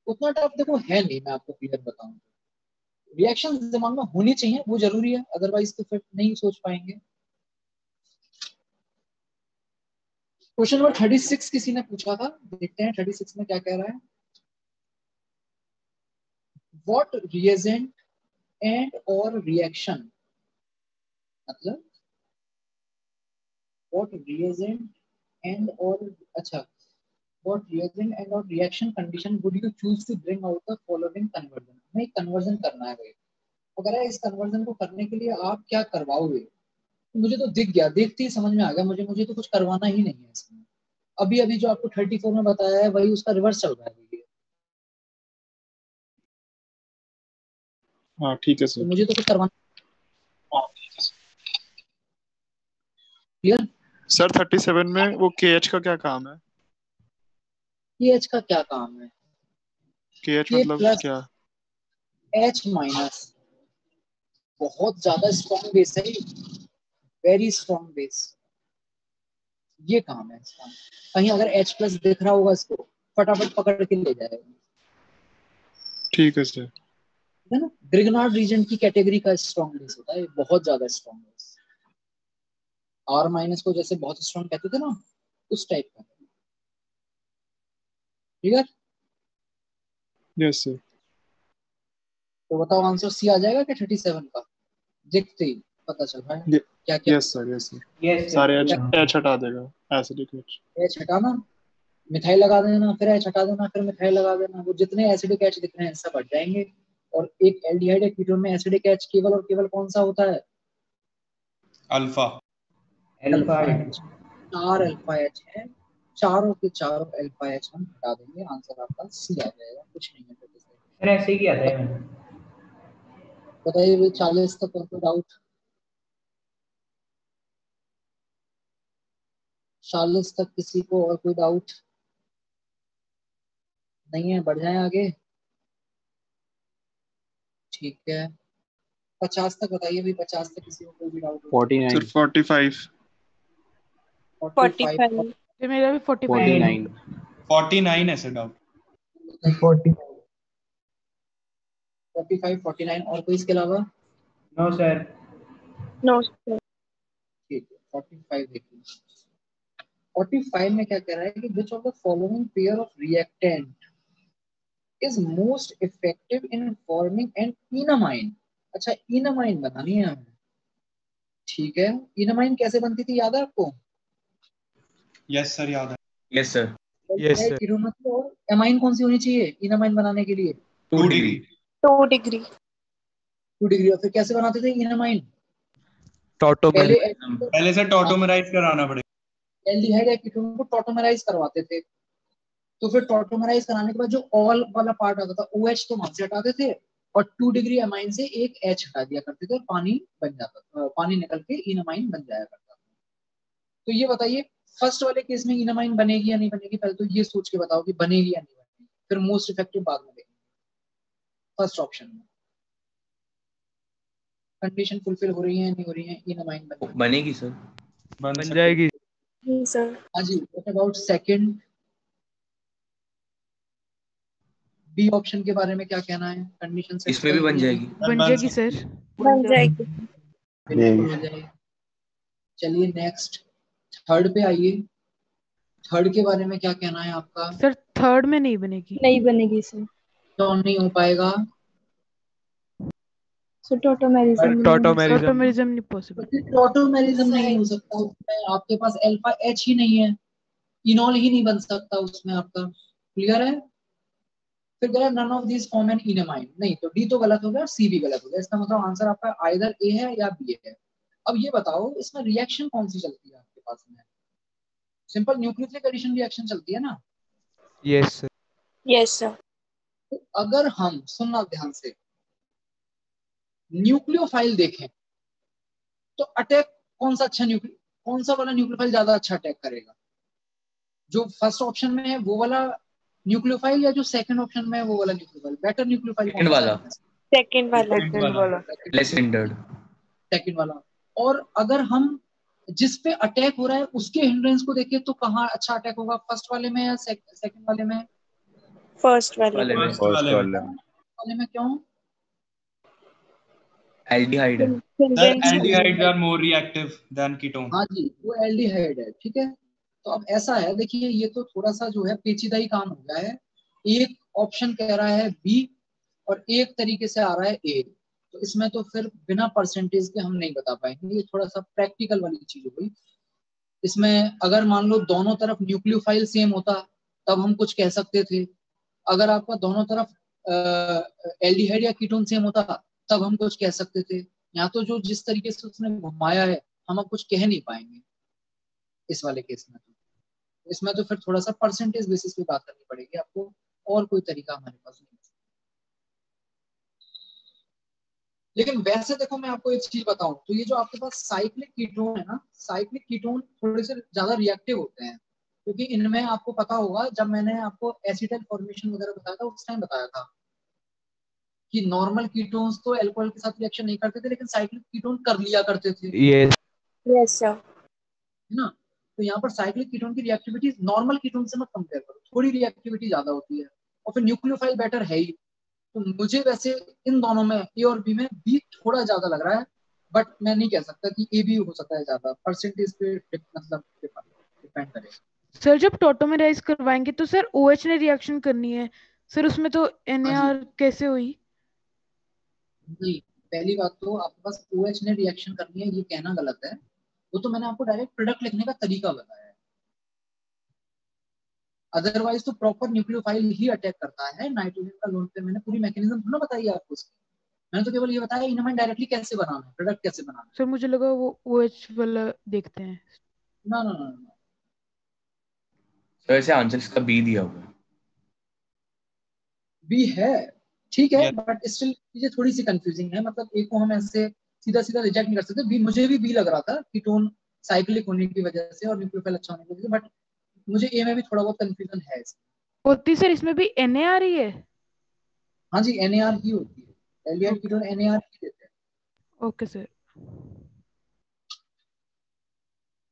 उतना टफ देखो है नहीं, मैं आपको क्लियर बताऊं, रिएक्शन दिमाग में होनी चाहिए, वो जरूरी है, अदरवाइज तो फिर नहीं सोच पाएंगे। क्वेश्चन नंबर 36 किसी ने पूछा था, देखते हैं 36 में क्या कह रहा है। What reagent and or reaction, मतलब व्हाट रिएजेंट एंड और, अच्छा, what reagent and or reaction condition would you choose to bring out the following conversion. हमें एक कन्वर्जन करना है भाई, अगर इस कन्वर्जन को करने के लिए आप क्या करवाओगे? मुझे तो दिख गया, देखते ही समझ में आ गया, मुझे तो कुछ करवाना ही नहीं है इसमें। अभी अभी जो आपको 34 में बताया है वही उसका रिवर्स चल रहा है। हाँ ठीक है तो सर। मुझे तो कुछ करवाना। क्लियर? सर 37 में वो KH का क्या काम है? KH का क्या काम है? KH K मतलब प्लस क्या? H माइनस, बहुत ज्यादा स्ट्रॉन्ग बेस है, वेरी स्ट्रॉन्ग बेस, ये काम है इसका। कहीं अगर H प्लस दिख रहा होगा इसको फटाफट पकड़ के ले जाएगा। ठीक है सर। है ना, ग्रिग्नार्ड रीजन की कैटेगरी का स्ट्रॉन्ग बेस होता है, बहुत ज्यादा स्ट्रॉन्ग बेस। R माइनस को जैसे बहुत स्ट्रॉन्ग कहते थे ना, उस टाइप का। ठीक है, यस सर। तो बताओ आंसर सी आ जाएगा क्या 37 का? देखते ही पता चल रहा है क्या क्या। Yes sir, yes sir. Yes सारे सर। एच हटा देगा, एसिडिक एच। एच हटाना, मिथाइल लगा देना, फिर एच हटा देना, फिर मिथाइल लगा देना, वो जितने एसिडिक एच दिख रहे हैं सब हट जाएंगे। और एक एल्डिहाइड या कीटोन में एसिडिक एच केवल और केवल कौन सा होता है? Alpha. Alpha H. 4 alpha H है, चारों के चारों अल्फा एच हम हटा देंगे, आंसर आपका सी आ जाएगा, कुछ नहीं है। सर ऐसे ही किया था ये मैंने। बताइए भाई 40 तक कोई डाउट? 40 तक किसी को और कोई डाउट नहीं है? बढ़ जाए आगे, ठीक है। 50 तक बताइए भाई, 50 तक किसी को कोई भी डाउट हो? 49 सर 45। 45 ये मेरा भी 45 49 49 ऐसे डाउट। 45 49 और कोई इसके अलावा? No sir. No sir. ठीक है, 45 देखिए। 45 में क्या कह रहा है कि which of the following pair of reactant is most effective in forming an enamine? अच्छा, enamine बनानी है हमें, ठीक है। enamine कैसे बनती थी याद है आपको? यस सर, याद है। Yes sir. Yes sir. Ketone और एमाइन कौन सी होनी चाहिए enamine बनाने के लिए? 2 डिग्री। 2 डिग्री। 2 डिग्री। और फिर कैसे बनाते थे enamine? पहले से टॉटोमराइज कराना पड़ेगा। एल्डिहाइड या कीटोन को टॉटोमराइज करवाते थे, तो फिर टॉटोमराइज कराने के बाद जो ऑल वाला पार्ट आता था OH तो वहां से हटाते थे, और 2 डिग्री अमाइन से एक H हटा दिया करते थे, और पानी बन जाता था, पानी निकल के इनमाइन बन जाया करता था। तो ये बताइए फर्स्ट वाले केस में इनमाइन बनेगी या नहीं बनेगी? पहले तो ये सोच के बताओ कि बनेगी या नहीं बनेगी, फिर मोस्ट इफेक्टिव बाद में देखेंगे। फर्स्ट ऑप्शन में कंडीशन फुलफिल हो रही है नहीं हो रही है? इनमाइन बनेगी सर। बन जाएगी। सर। हाँ जी। What about second? B option के बारे में क्या कहना है? कंडीशन इसमें भी बन जाएगी। बन जाएगी सर। बन जाएगी। बिल्कुल बन जाएगी। चलिए नेक्स्ट, थर्ड पे आइए। थर्ड के बारे में क्या कहना है आपका? सर थर्ड में नहीं बनेगी। नहीं बनेगी सर। तो नहीं हो पाएगा। सो टोटोमेरिज्म टोटोमेरिज्म नहीं पॉसिबल। टोटोमेरिज्म नहीं हो सकता, उसमें आपके पास अल्फा एच ही नहीं है, इनॉल ही नहीं बन सकता उसमें आपका। क्लियर है? फिर कह रहा none of this form an enamine. नहीं, तो डी तो गलत हो गया, सी भी गलत हो गया। इसका मतलब आंसर आपका आइदर ए है या बी है। अब ये बताओ इसमें रिएक्शन कौन सी चलती है आपके पास में? सिंपल न्यूक्लियोफिलिक एडिशन रिएक्शन चलती है ना? Yes sir. Yes sir. तो अगर हम, सुनना ध्यान से, न्यूक्लियोफाइल देखें तो अटैक कौन सा अच्छा कौन सा वाला न्यूक्लियोफाइल ज्यादा अच्छा अटैक करेगा? जो फर्स्ट ऑप्शन में है वो वाला न्यूक्लियोफाइल, या जो सेकंड ऑप्शन में है वो वाला न्यूक्लियोफाइल? बेटर न्यूक्लियोफाइल सेकंड कौन सा वाला। है? सेकंड वाला। Less hindered. सेकंड वाला। और अगर हम जिस पे अटैक हो रहा है उसके हिंड्रेंस को देखें तो कहाँ अच्छा अटैक होगा? फर्स्ट वाले में या सेकंड वाले में? फर्स्ट वाले में। वाले में क्यों? एल्डिहाइड है। Aldehydes are more reactive than ketone. हाँ जी, वो एल्डिहाइड है, ठीक है। तो अब ऐसा है, देखिए ये तो थोड़ा सा जो है पेचीदा ही काम हो गया है। एक ऑप्शन कह रहा है बी और एक तरीके से आ रहा है ए, तो इसमें तो फिर बिना परसेंटेज के हम नहीं बता पाएंगे, ये थोड़ा सा प्रैक्टिकल वाली चीज हो गई। इसमें अगर मान लो दोनों तरफ न्यूक्लियोफाइल सेम होता तब हम कुछ कह सकते थे, अगर आपका दोनों तरफ एल्डिहाइड या कीटोन सेम होता तब हम कुछ कह सकते थे। यहाँ तो जो जिस तरीके से उसने घुमाया है हम अब कुछ कह नहीं पाएंगे इस वाले केस में। तो इसमें तो फिर थोड़ा सा परसेंटेज बेसिस पे बात करनी पड़ेगी आपको, और कोई तरीका हमारे पास नहीं। लेकिन वैसे देखो मैं आपको एक चीज बताऊं तो ये जो आपके पास साइक्लिक कीटोन है ना, साइक्लिक कीटोन थोड़े से ज्यादा रिएक्टिव होते हैं, क्योंकि इनमें आपको पता होगा जब मैंने आपको एसिटल फॉर्मेशन वगैरह बताया था उस टाइम बताया था कि नॉर्मल कीटोन्स तो अल्कोहल के साथ रिएक्शन नहीं करते थे, लेकिन साइक्लिक कीटोन कर लिया करते थे। Yes sir. है ना? तो यहाँ पर साइक्लिक कीटोन की रिएक्टिविटी नॉर्मल कीटोन से मत कंपेयर करो, थोड़ी रिएक्टिविटी ज्यादा होती है, और फिर न्यूक्लियोफाइल बेटर है ही। तो मुझे वैसे इन दोनों में ए और बी में बी थोड़ा ज्यादा लग रहा है, बट मैं नहीं कह सकता कि ए भी हो सकता है ज्यादा। परसेंटेज पे मतलब डिपेंड करेगा। सर जब टॉटोमेराइज करवाएंगे तो सर OH ने रिएक्शन करनी है सर, उसमें तो NAR कैसे हुई? नहीं, पहली बात तो आपके पास OH ने रिएक्शन करनी है ये कहना गलत है। वो तो मैंने आपको डायरेक्ट प्रोडक्ट लिखने का तरीका बताया है। अदरवाइज तो प्रॉपर न्यूक्लियोफाइल ही अटैक करता है नाइट्रोजन का लोन पे। मैंने पूरी मैकेनिज्म थोड़ा बताई है आपको उसकी। मैंने तो केवल ये बताया इनमें डायरेक्टली कैसे बनाना है, प्रोडक्ट कैसे बनाना है। सर मुझे लगा वो OH वाला देखते हैं। ना ना ना ना, सर ऐसे आंसर इसका बी दिया हुआ है। बी है ठीक है, बट स्टिल चीजें थोड़ी सी कंफ्यूजिंग है। मतलब एक को हम ऐसे सीधा सीधा रिजेक्ट नहीं कर सकते। बी मुझे भी बी लग रहा था कीटोन साइक्लिक होने की वजह से और न्यूक्लियोफाइल अच्छा होने की वजह से, बट मुझे ए में भी थोड़ा बहुत कंफ्यूजन है इसमें। होती सर इसमें भी NAR ही है? हाँ जी, NAR ही होती है। एल्डिहाइड कीटोन NAR ही देते हैं। Okay sir.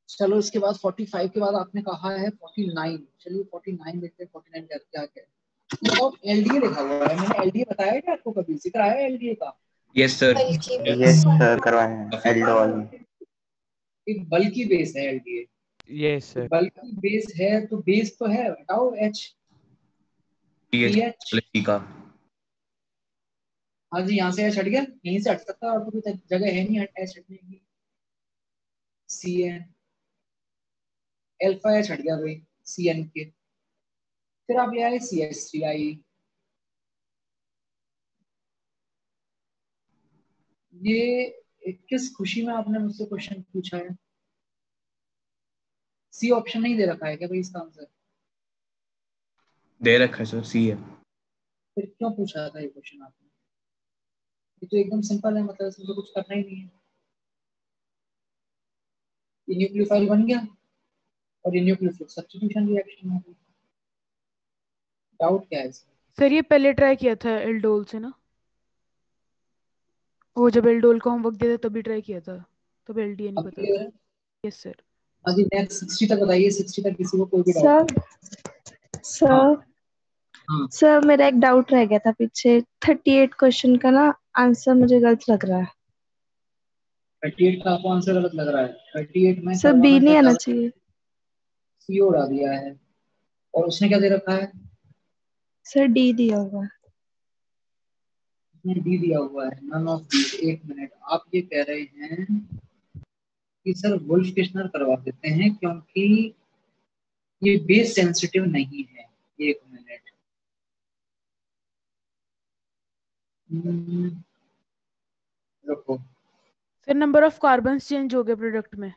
चलो इसके बाद 45 के बाद आपने कहा है 49। चलिए 49 देखते हैं 49 क्या क्या है। और LDA लिखा हुआ है। मैंने LDA बताया है आपको, कभी जिक्र आया है LDA का? Yes sir. यस सर, करवाए हैं एल्डोल में। एक बल्कि बेस है LDA। Yes sir. बल्कि बेस है तो बेस तो है, हटाओ H TH का। हाँ जी, यहाँ से H हट गया, यहीं से हट सकता है और तो कोई जगह है नहीं H हटने की। CN अल्फा H हट गया भाई CN के। फिर आप ले आए CH3I। ये किस खुशी में आपने मुझसे क्वेश्चन पूछा है? सी ऑप्शन नहीं दे रखा है क्या भाई इसका आंसर? दे रखा है सर, सी है। फिर क्यों पूछा था ये क्वेश्चन आपने? ये तो एकदम सिंपल है, मतलब इसमें तो कुछ करना ही नहीं है। ये न्यूक्लियोफाइल बन गया और ये न्यूक्लियोफिलिक सब्स्टिट्यूशन रिएक्शन हो गई। डाउट क्या है इसमें? सर ये पहले ट्राई किया था एल्डोल से ना, वो जब एल्डोल का होमवर्क दिया था तभी ट्राई किया था, तब LDA नहीं अब पता क्लियर था। है? Yes sir. हाँ जी, नेक्स्ट 60 तक बताइए। 60 तक किसी को कोई भी सर डाउट? सर हाँ सर मेरा एक डाउट रह गया था पीछे। 38 क्वेश्चन का ना आंसर मुझे गलत लग रहा है। 38 का आपको आंसर गलत लग रहा है? 38 में सर बी करवाना नहीं क्या आना था? चाहिए। सी उड़ा दिया है। और उसने क्या दे रखा है? सर D दिया हुआ है। उसने डी दिया हुआ है। None of these. एक मिनट, आप ये कह रहे हैं कि सर वुल्फ किशनर करवा देते हैं क्योंकि ये बेस सेंसिटिव नहीं है। एक मिनट, रुको। Sir number of carbon change हो गए प्रोडक्ट में।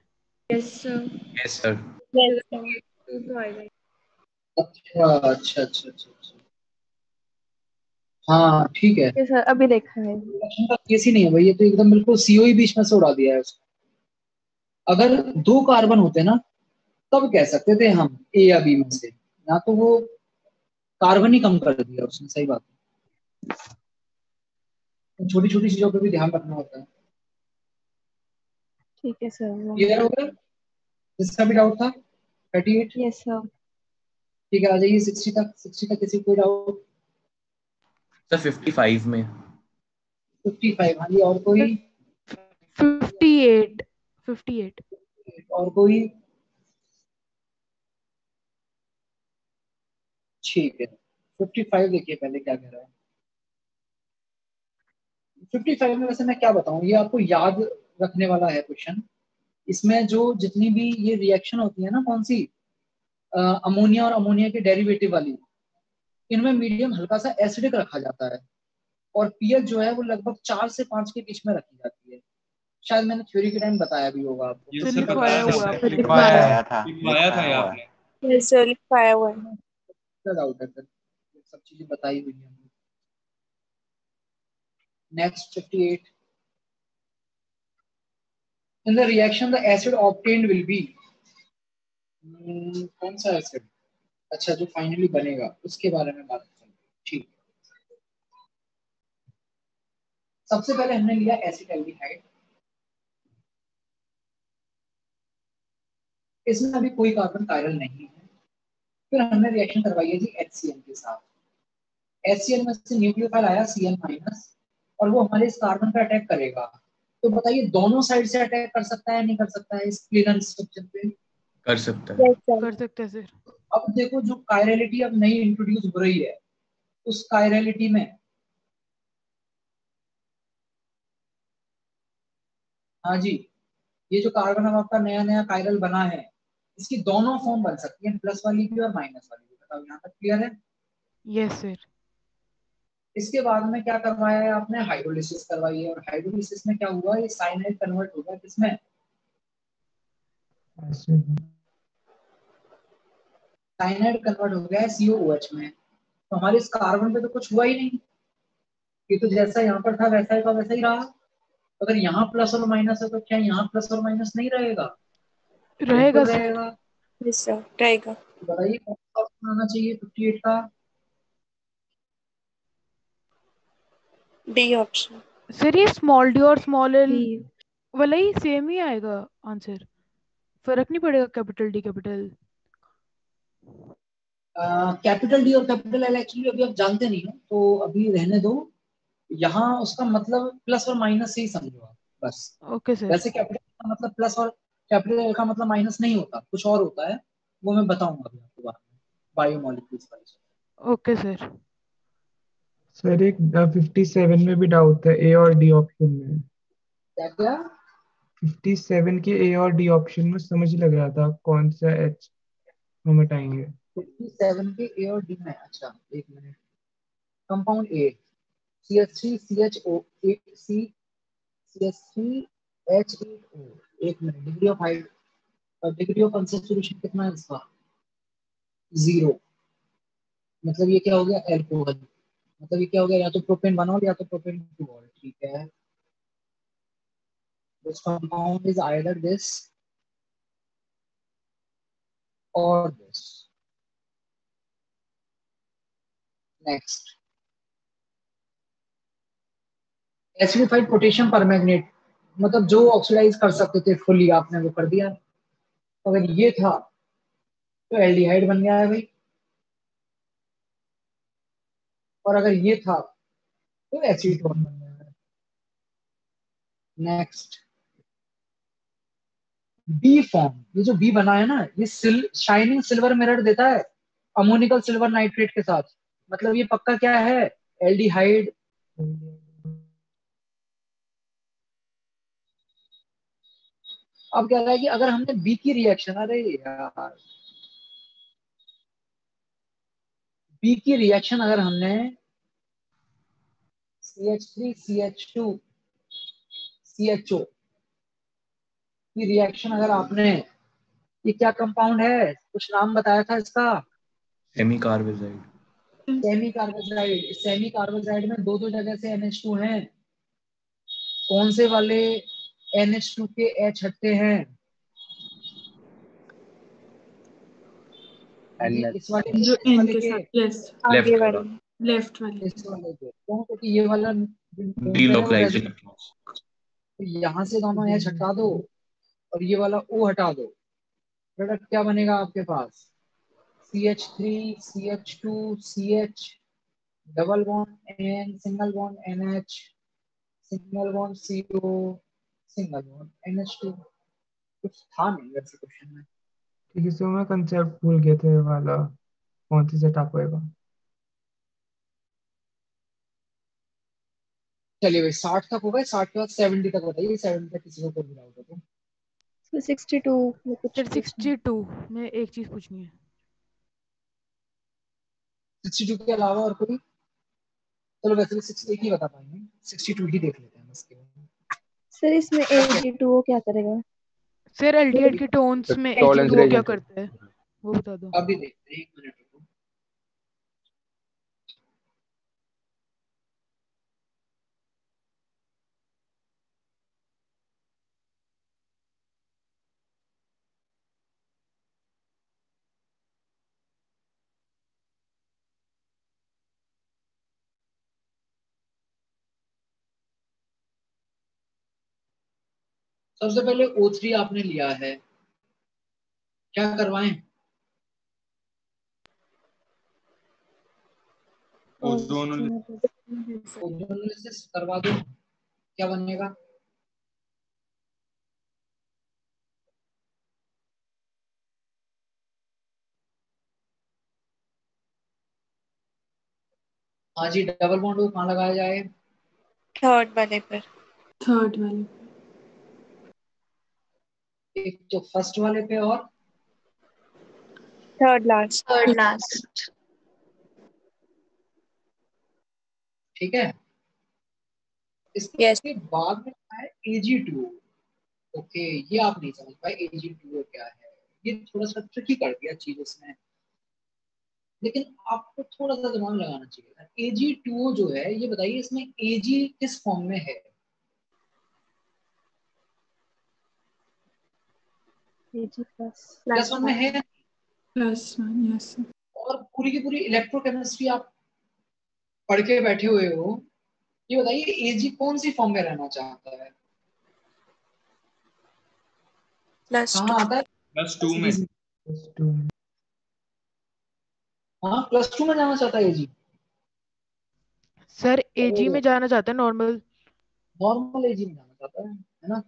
Yes sir. Yes sir. Yes sir. अच्छा अच्छा अच्छा अच्छा अच्छा, हाँ ठीक है। ये सर अभी देखा है। रिएक्शन का केस ही नहीं है भाई, ये तो एकदम बिल्कुल सीओ ही बीच में से उड़ा दिया है उसने। अगर 2 कार्बन होते ना तब कह सकते थे हम ए या बी में से, ना तो वो कार्बन ही कम कर दिया उसने। सही बात है, छोटी छोटी चीजों पर भी ध्यान रखना होता है। ठीक है सर। क्लियर हो गया? जिसका भी डाउट था 38? Yes sir. ठीक है, आ जाइए 60 तक। 60 तक किसी को कोई डाउट? सर 55 में। 55, हाँ जी। और कोई? 58 और कोई? ठीक है, 55 देखिए पहले क्या कह रहा है। 55 में वैसे मैं क्या बताऊं, ये आपको याद रखने वाला है क्वेश्चन। इसमें जो जितनी भी ये रिएक्शन होती है ना, कौन सी, अमोनिया और अमोनिया के डेरिवेटिव वाली, इनमें मीडियम हल्का सा एसिडिक रखा जाता है और पीएच जो है वो लगभग 4 से 5 के बीच में रखी जाती है। शायद मैंने थ्योरी के टाइम बताया भी होगा आपको। ये सर सर लिखवाया बताया हुआ था, आपने। लिखवाया था लिखवाया था ये आपने। यस सर, लिखवाया हुआ है। क्या डाउट है फिर? ये सब चीजें बताई हुई है। Next 58। In the reaction the acid obtained will be, कौन सा एसिड? अच्छा, जो फाइनली बनेगा उसके बारे में बात करेंगे। ठीक, सबसे पहले हमने लिया एसिटाल्डिहाइड। इसमें अभी कोई कार्बन कायरल नहीं है। फिर हमने रिएक्शन करवाई है जी HCl के साथ। HCl में से न्यूक्लियोफाइल आया Cl- और वो हमारे इस कार्बन पर अटैक करेगा। तो बताइए दोनों साइड से अटैक कर सकता है नहीं कर सकता है इस क्लीनर स्ट्रक्चर पे? कर सकता है। कर सकते हैं सर। अब देखो जो कायरलिटी अब नई इंट्रोड्यूस हो रही है, उस कायरलिटी में, हाँ जी, ये जो कार्बन अब आपका नया नया कायरल बना है, इसकी दोनों फॉर्म बन सकती है, प्लस वाली भी और माइनस वाली भी। बताओ यहाँ तक क्लियर है? Yes sir. इसके बाद में क्या करवाया है आपने? हाइड्रोलिसिस करवाई है, और हाइड्रोलिसिस में क्या हुआ? ये साइनाइड कन्वर्ट हो गया किसमें? साइनाइड कन्वर्ट हो गया है COOH में। तो हमारे इस कार्बन पे तो कुछ हुआ ही नहीं, ये तो जैसा यहाँ पर था वैसा ही का वैसा ही रहा। अगर यहाँ प्लस और माइनस है तो क्या यहाँ प्लस और माइनस नहीं रहेगा? रहेगा बिल्कुल सर। रहेगा। यस सर, रहेगा। बताइए कौन सा ऑप्शन आना चाहिए 58 का? D option. सर ये स्मॉल डी और स्मॉल एल वाला ही सेम ही आएगा आंसर, फर्क नहीं पड़ेगा capital D capital. Capital D और कैपिटल एल एक्चुअली अभी आप जानते नहीं हो, तो अभी रहने दो। यहाँ उसका मतलब प्लस और माइनस से ही समझो आप बस। Okay sir. वैसे कैपिटल का मतलब प्लस और कैपिटल एल का मतलब माइनस नहीं होता, कुछ और होता है, वो मैं बताऊंगा अभी आपको बाद में biomolecules wise. Okay sir. Sir एक 57 में भी डाउट है, ए और डी ऑप्शन में। क्या क्या? 57 के ए और डी ऑप्शन में समझ ही लग रहा था कौन सा एच हम हटाएंगे। 57 के ए और डी में, अच्छा एक minute. Compound A CH3 CHO C CH3 H8O। एक minute, degree of hide, degree of unsaturation कितना है इसका? 0। मतलब ये क्या हो गया? एल्कोहल। मतलब ये क्या हो गया? या तो प्रोपेन 1 या तो प्रोपेन 2। ठीक है, this compound is either this और this. Next, acidified potassium permanganate, मतलब जो ऑक्सीडाइज कर सकते थे फुली, आपने वो कर दिया। अगर ये था तो एल्डिहाइड बन गया है भाई, और अगर ये था तो एसीटोन बन गया है। नेक्स्ट, बी फॉर्म, ये जो बी बना है ना, ये शाइनिंग सिल्वर मिरर देता है अमोनिकल सिल्वर नाइट्रेट के साथ। मतलब ये पक्का क्या है? एल्डिहाइड। अब कह रहा है कि अगर हमने बी की रिएक्शन, अरे यार, बी की रिएक्शन अगर हमने CH3 CH2 CHO की रिएक्शन अगर आपने, ये क्या कंपाउंड है? कुछ नाम बताया था इसका? सेमी कार्बोजाइड। सेमी कार्बोजाइड। सेमी कार्बोजाइड में दो दो जगह से NH2 हैं। कौन से वाले NH2 के H हटते हैं? ये इस वाले के, जो इस एन वाले के के, साथ, यस, आगे लेफ्ट वाले। वाला लेफ्ट वाले। इस वाले के। क्यों? क्योंकि ये वाला घूम रहे हैं वो डीलोकलाइजेशन। रेजोनेंस। तो यहाँ से दोनों H हटा दो और ये वाला O हटा दो, प्रोडक्ट क्या बनेगा आपके पास? CH3 CH2 CH, double bond N, single bond NH, single bond CO, single bond NH2। कुछ था नहीं वैसे क्वेश्चन में। ठीक है, सो मैं कंसेप्ट भूल गया था ये वाला, कौन सा सेटअप होएगा। चलिए भाई, 60 तक हो गए। 60 के बाद 70 तक बताइए। 70 तक किसी को कोई डाउट हो तो? 62 में कुछ सर पूछना है। 62 में एक चीज पूछनी है। 62 के अलावा और कोई? चलो वैसे भी 6 एक ही बता पाएंगे, 62 ही देख लेते हैं बस केवल। सर इसमें AG2O क्या करेगा? सर एल्डिहाइड के टोन्स में टॉलरेंस H2O क्या रेजेंट। करता है वो बता दो। अभी देखते हैं, एक मिनट रुको। सबसे पहले O3 आपने लिया है, क्या करवाएं? ओजोन ओजोनोलिसिस करवा दो, क्या बनेगा? हाँ जी, डबल बॉन्ड को कहाँ लगाया जाए? थर्ड वाले पर। थर्ड वाले एक तो फर्स्ट वाले पे और थर्ड लास्ट। Third last. ठीक है। इसके यस। बाद में है AG2O। ओके, ये आप नहीं समझ पाए AG2O क्या है, ये थोड़ा सा ट्रिकी कर दिया चीज इसमें, लेकिन आपको थोड़ा सा दिमाग लगाना चाहिए था। AG2O जो है, ये बताइए इसमें AG किस फॉर्म में है? AG प्लस वन में है, +1 यस। और पूरी की पूरी इलेक्ट्रोकेमिस्ट्री आप पढ़ के बैठे हुए हो, ये बताइए AG कौन सी फॉर्म में रहना चाहता है? कहाँ आता है? +2 में। हाँ, +2 में जाना चाहता है AG। सर AG में जाना चाहता है, नॉर्मल AG में जाना चाहता है ना?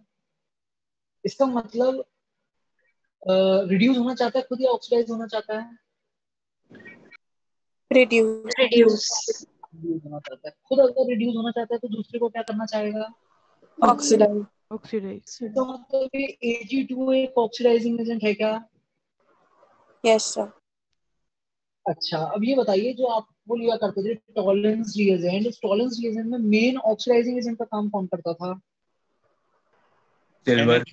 इसका मतलब रिड्यूस होना चाहता है खुद या ऑक्सीडाइज होना चाहता है? रिड्यूस। रिड्यूस। होना चाहता है। खुद अगर रिड्यूस होना चाहता है तो दूसरे को क्या करना चाहेगा? ऑक्सीडाइज। ऑक्सीडाइज। तो मतलब ये AG2 एक ऑक्सीडाइजिंग एजेंट है क्या? Yes sir. अच्छा, अब ये बताइए, जो आप वो लिया करते थे टॉलरेंस रिएजेंट, इस टॉलरेंस रिएजेंट में मेन ऑक्सीडाइजिंग एजेंट का काम कौन करता था? सिल्वर।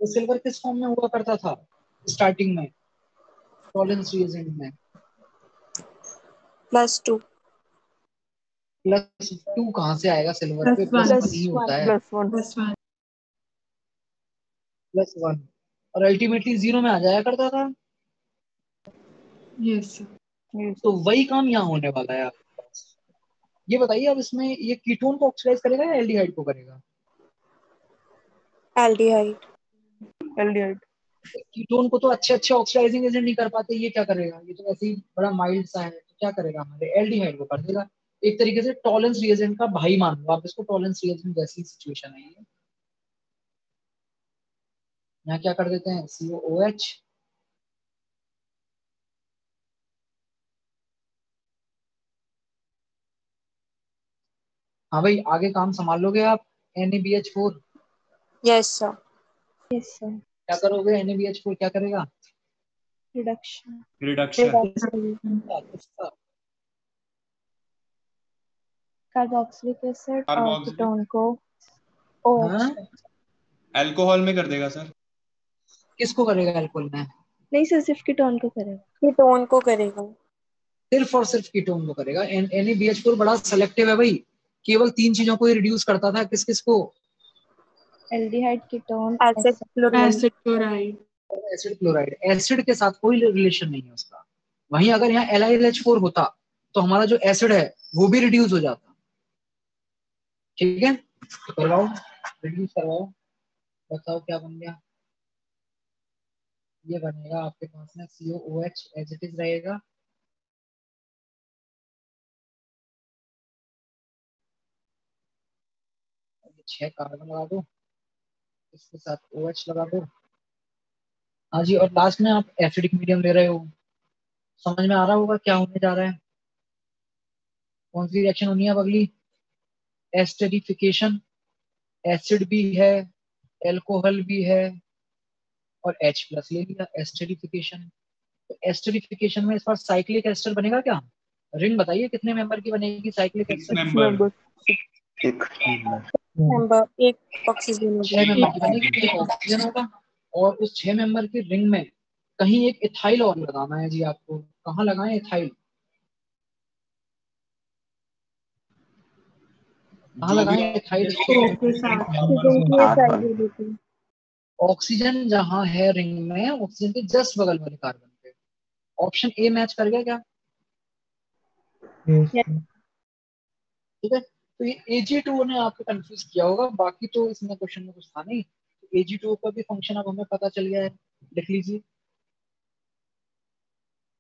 सिल्वर किस फॉर्म में हुआ करता था स्टार्टिंग में टॉलरेंस रिएजेंट में? +2। +2 कहाँ से आएगा सिल्वर पे? +1 ही होता है। +1 +1, और अल्टीमेटली 0 में आ जाया करता था। Yes sir. तो वही काम यहाँ होने वाला है आपके पास। ये बताइए, अब इसमें ये कीटोन को ऑक्सीडाइज करेगा या एल्डिहाइड को करेगा? एल्डिहाइड। कीटोन को तो अच्छे अच्छे ऑक्सीडाइजिंग एजेंट नहीं कर पाते, ये क्या करेगा? ये तो ऐसे ही बड़ा माइल्ड सा है, तो क्या करेगा? हमारे एल्डिहाइड को कर देगा। एक तरीके से टॉलरेंस रिएजेंट का भाई मान लो आप इसको, टॉलरेंस रिएजेंट जैसी सिचुएशन है ये। यहाँ क्या कर देते हैं? COOH। हाँ भाई, आगे काम संभाल लोगे आप? NaBH4। Yes sir. क्या करोगे? NaBH4 क्या करेगा? रिडक्शन। कार्बोक्सिलिक एसिड और कीटोन को OH। अल्कोहल में कर देगा सर। किसको करेगा अल्कोहल में? नहीं सर, सिर्फ कीटोन को करेगा। कीटोन को करेगा। सिर्फ और सिर्फ कीटोन को करेगा। NaBH4 बड़ा सेलेक्टिव है भाई, केवल 3 चीजों को ही रिड्यूस करता था। किस किस को? Aldehyde, ketone, acid chloride. Acid chloride. Acid के साथ कोई रिलेशन नहीं है उसका। वहीं अगर यहाँ LiLH4 होता तो हमारा जो एसिड है वो भी रिड्यूस हो जाता। ठीक है, करवाओ, रिड्यूस करवाओ, बताओ क्या बन गया? ये बनेगा आपके पास में COOH एज इट इज रहेगा। ये 6 कार्बन लगा दो, इसके साथ OH लगा दो। हाँ जी, और लास्ट में आप एसिडिक मीडियम ले रहे हो। समझ में आ रहा होगा क्या होने जा रहा है? कौन सी रिएक्शन होनी है अब अगली? एस्टरिफिकेशन। एसिड भी है, एल्कोहल भी है, और H+ ले लिया, एस्टरिफिकेशन। तो एस्टरिफिकेशन में इस बार साइक्लिक एस्टर बनेगा क्या? रिंग बताइए कितने मेंबर की बनेगी cyclic ester? 6 member. 1 oxygen 6 member की बनेगी, 1 ऑक्सीजन होगा, और उस 6 मेंबर की रिंग में कहीं एक इथाइल और लगाना है जी आपको। कहाँ लगाएं इथाइल? कहाँ लगाएं इथाइल? ऑक्सीजन जहाँ है रिंग में, ऑक्सीजन के जस्ट बगल वाले कार्बन पे। ऑप्शन ए मैच कर गया क्या? ठीक है, तो ये AG2O ने आपको कंफ्यूज किया होगा, बाकी तो इसमें क्वेश्चन में कुछ था नहीं। तो AG2O का भी फंक्शन अब हमें पता चल गया है, लिख लीजिए।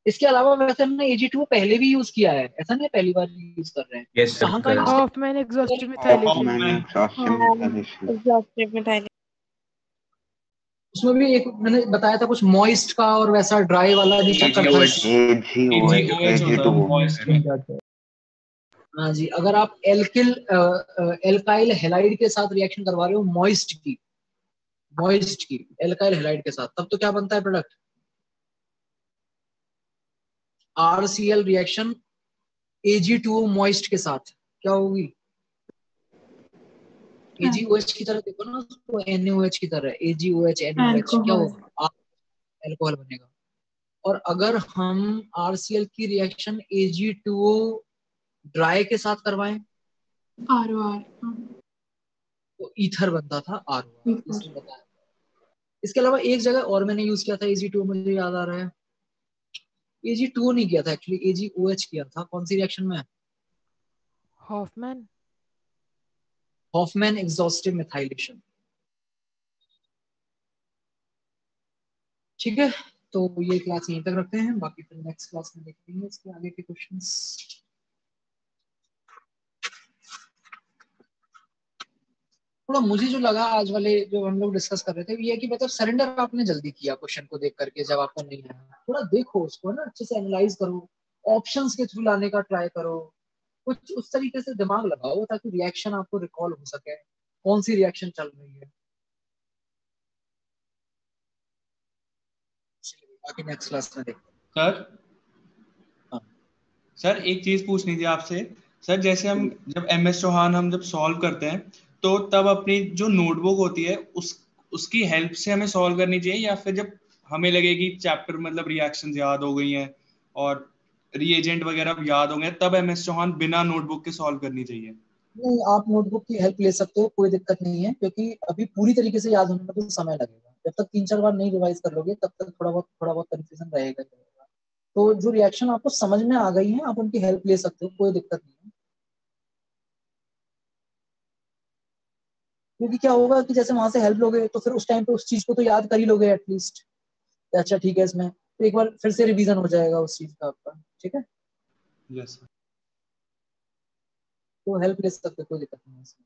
इसके अलावा वैसे हमने AG2O पहले भी यूज किया है, ऐसा नहीं पहली बार यूज कर रहे हैं। यस सर, कहाँ का यूज? Hoffmann exhaustive methylation. उसमें भी एक मैंने बताया था कुछ मॉइस्ट का और वैसा ड्राई वाला भी चक्कर था इसमें। AgOH होता है moist में। हाँ जी, अगर आप एल्काइल हैलाइड के साथ रिएक्शन करवा रहे हो मॉइस्ट की एल्काइल हैलाइड के साथ, तब तो क्या बनता है product? RCl reaction Ag2O moist के साथ क्या होगी? AgOH की तरह देखो ना उसको, NaOH की तरह, AgOH NaOH क्या होगा? अल्कोहल बनेगा। और अगर हम RCl की रिएक्शन Ag2O ड्राई के साथ करवाएं ROR तो ईथर बनता था ROR, इसने बताया। इसके अलावा एक जगह और मैंने यूज किया था Ag2O, मुझे याद आ रहा है। Ag2O नहीं किया था एक्चुअली, AgOH किया था। कौन सी रिएक्शन में? Hofmann exhaustive methylation. ठीक है, तो ये क्लास यहीं तक रखते हैं, बाकी फिर नेक्स्ट क्लास में देखेंगे इसके आगे के क्वेश्चंस। थोड़ा मुझे जो लगा आज वाले जो हम लोग डिस्कस कर रहे थे ये है कि मतलब सरेंडर आपने जल्दी किया क्वेश्चन को देख करके, जब आपको नहीं आया थोड़ा देखो उसको ना अच्छे से एनालाइज करो, ऑप्शंस के थ्रू लाने का ट्राई करो, कुछ उस तरीके से दिमाग लगाओ ताकि रिएक्शन आपको रिकॉल हो सके, कौन सी रिएक्शन चल रही है। बाकी नेक्स्ट क्लास में देखते हैं। सर एक चीज पूछनी थी आपसे। सर जैसे हम जब MS चौहान हम जब सॉल्व करते हैं तो तब अपनी जो नोटबुक होती है उसकी हेल्प से हमें सॉल्व करनी चाहिए, या फिर जब हमें लगे कि चैप्टर मतलब रिएक्शंस याद हो गई हैं और रिएजेंट वगैरह याद हो गए तब MS चौहान बिना नोटबुक के सॉल्व करनी चाहिए? नहीं, आप नोटबुक की हेल्प ले सकते हो, कोई दिक्कत नहीं है, क्योंकि अभी पूरी तरीके से याद होने में तो समय लगेगा। जब तक 3-4 बार नहीं रिवाइज कर लोगे तब तक थोड़ा बहुत कंफ्यूजन रहेगा। तो जो रिएक्शन आपको समझ में आ गई है आप उनकी हेल्प ले सकते हो, कोई दिक्कत नहीं है। क्योंकि क्या होगा कि जैसे वहां से हेल्प लोगे तो फिर उस टाइम पे उस चीज को तो याद कर ही लोगे एटलीस्ट। अच्छा ठीक है, इसमें तो एक बार फिर से रिवीजन हो जाएगा उस चीज का आपका। ठीक है, यस सर। तो हेल्प ले सकते हो, कोई दिक्कत नहीं है इसमें।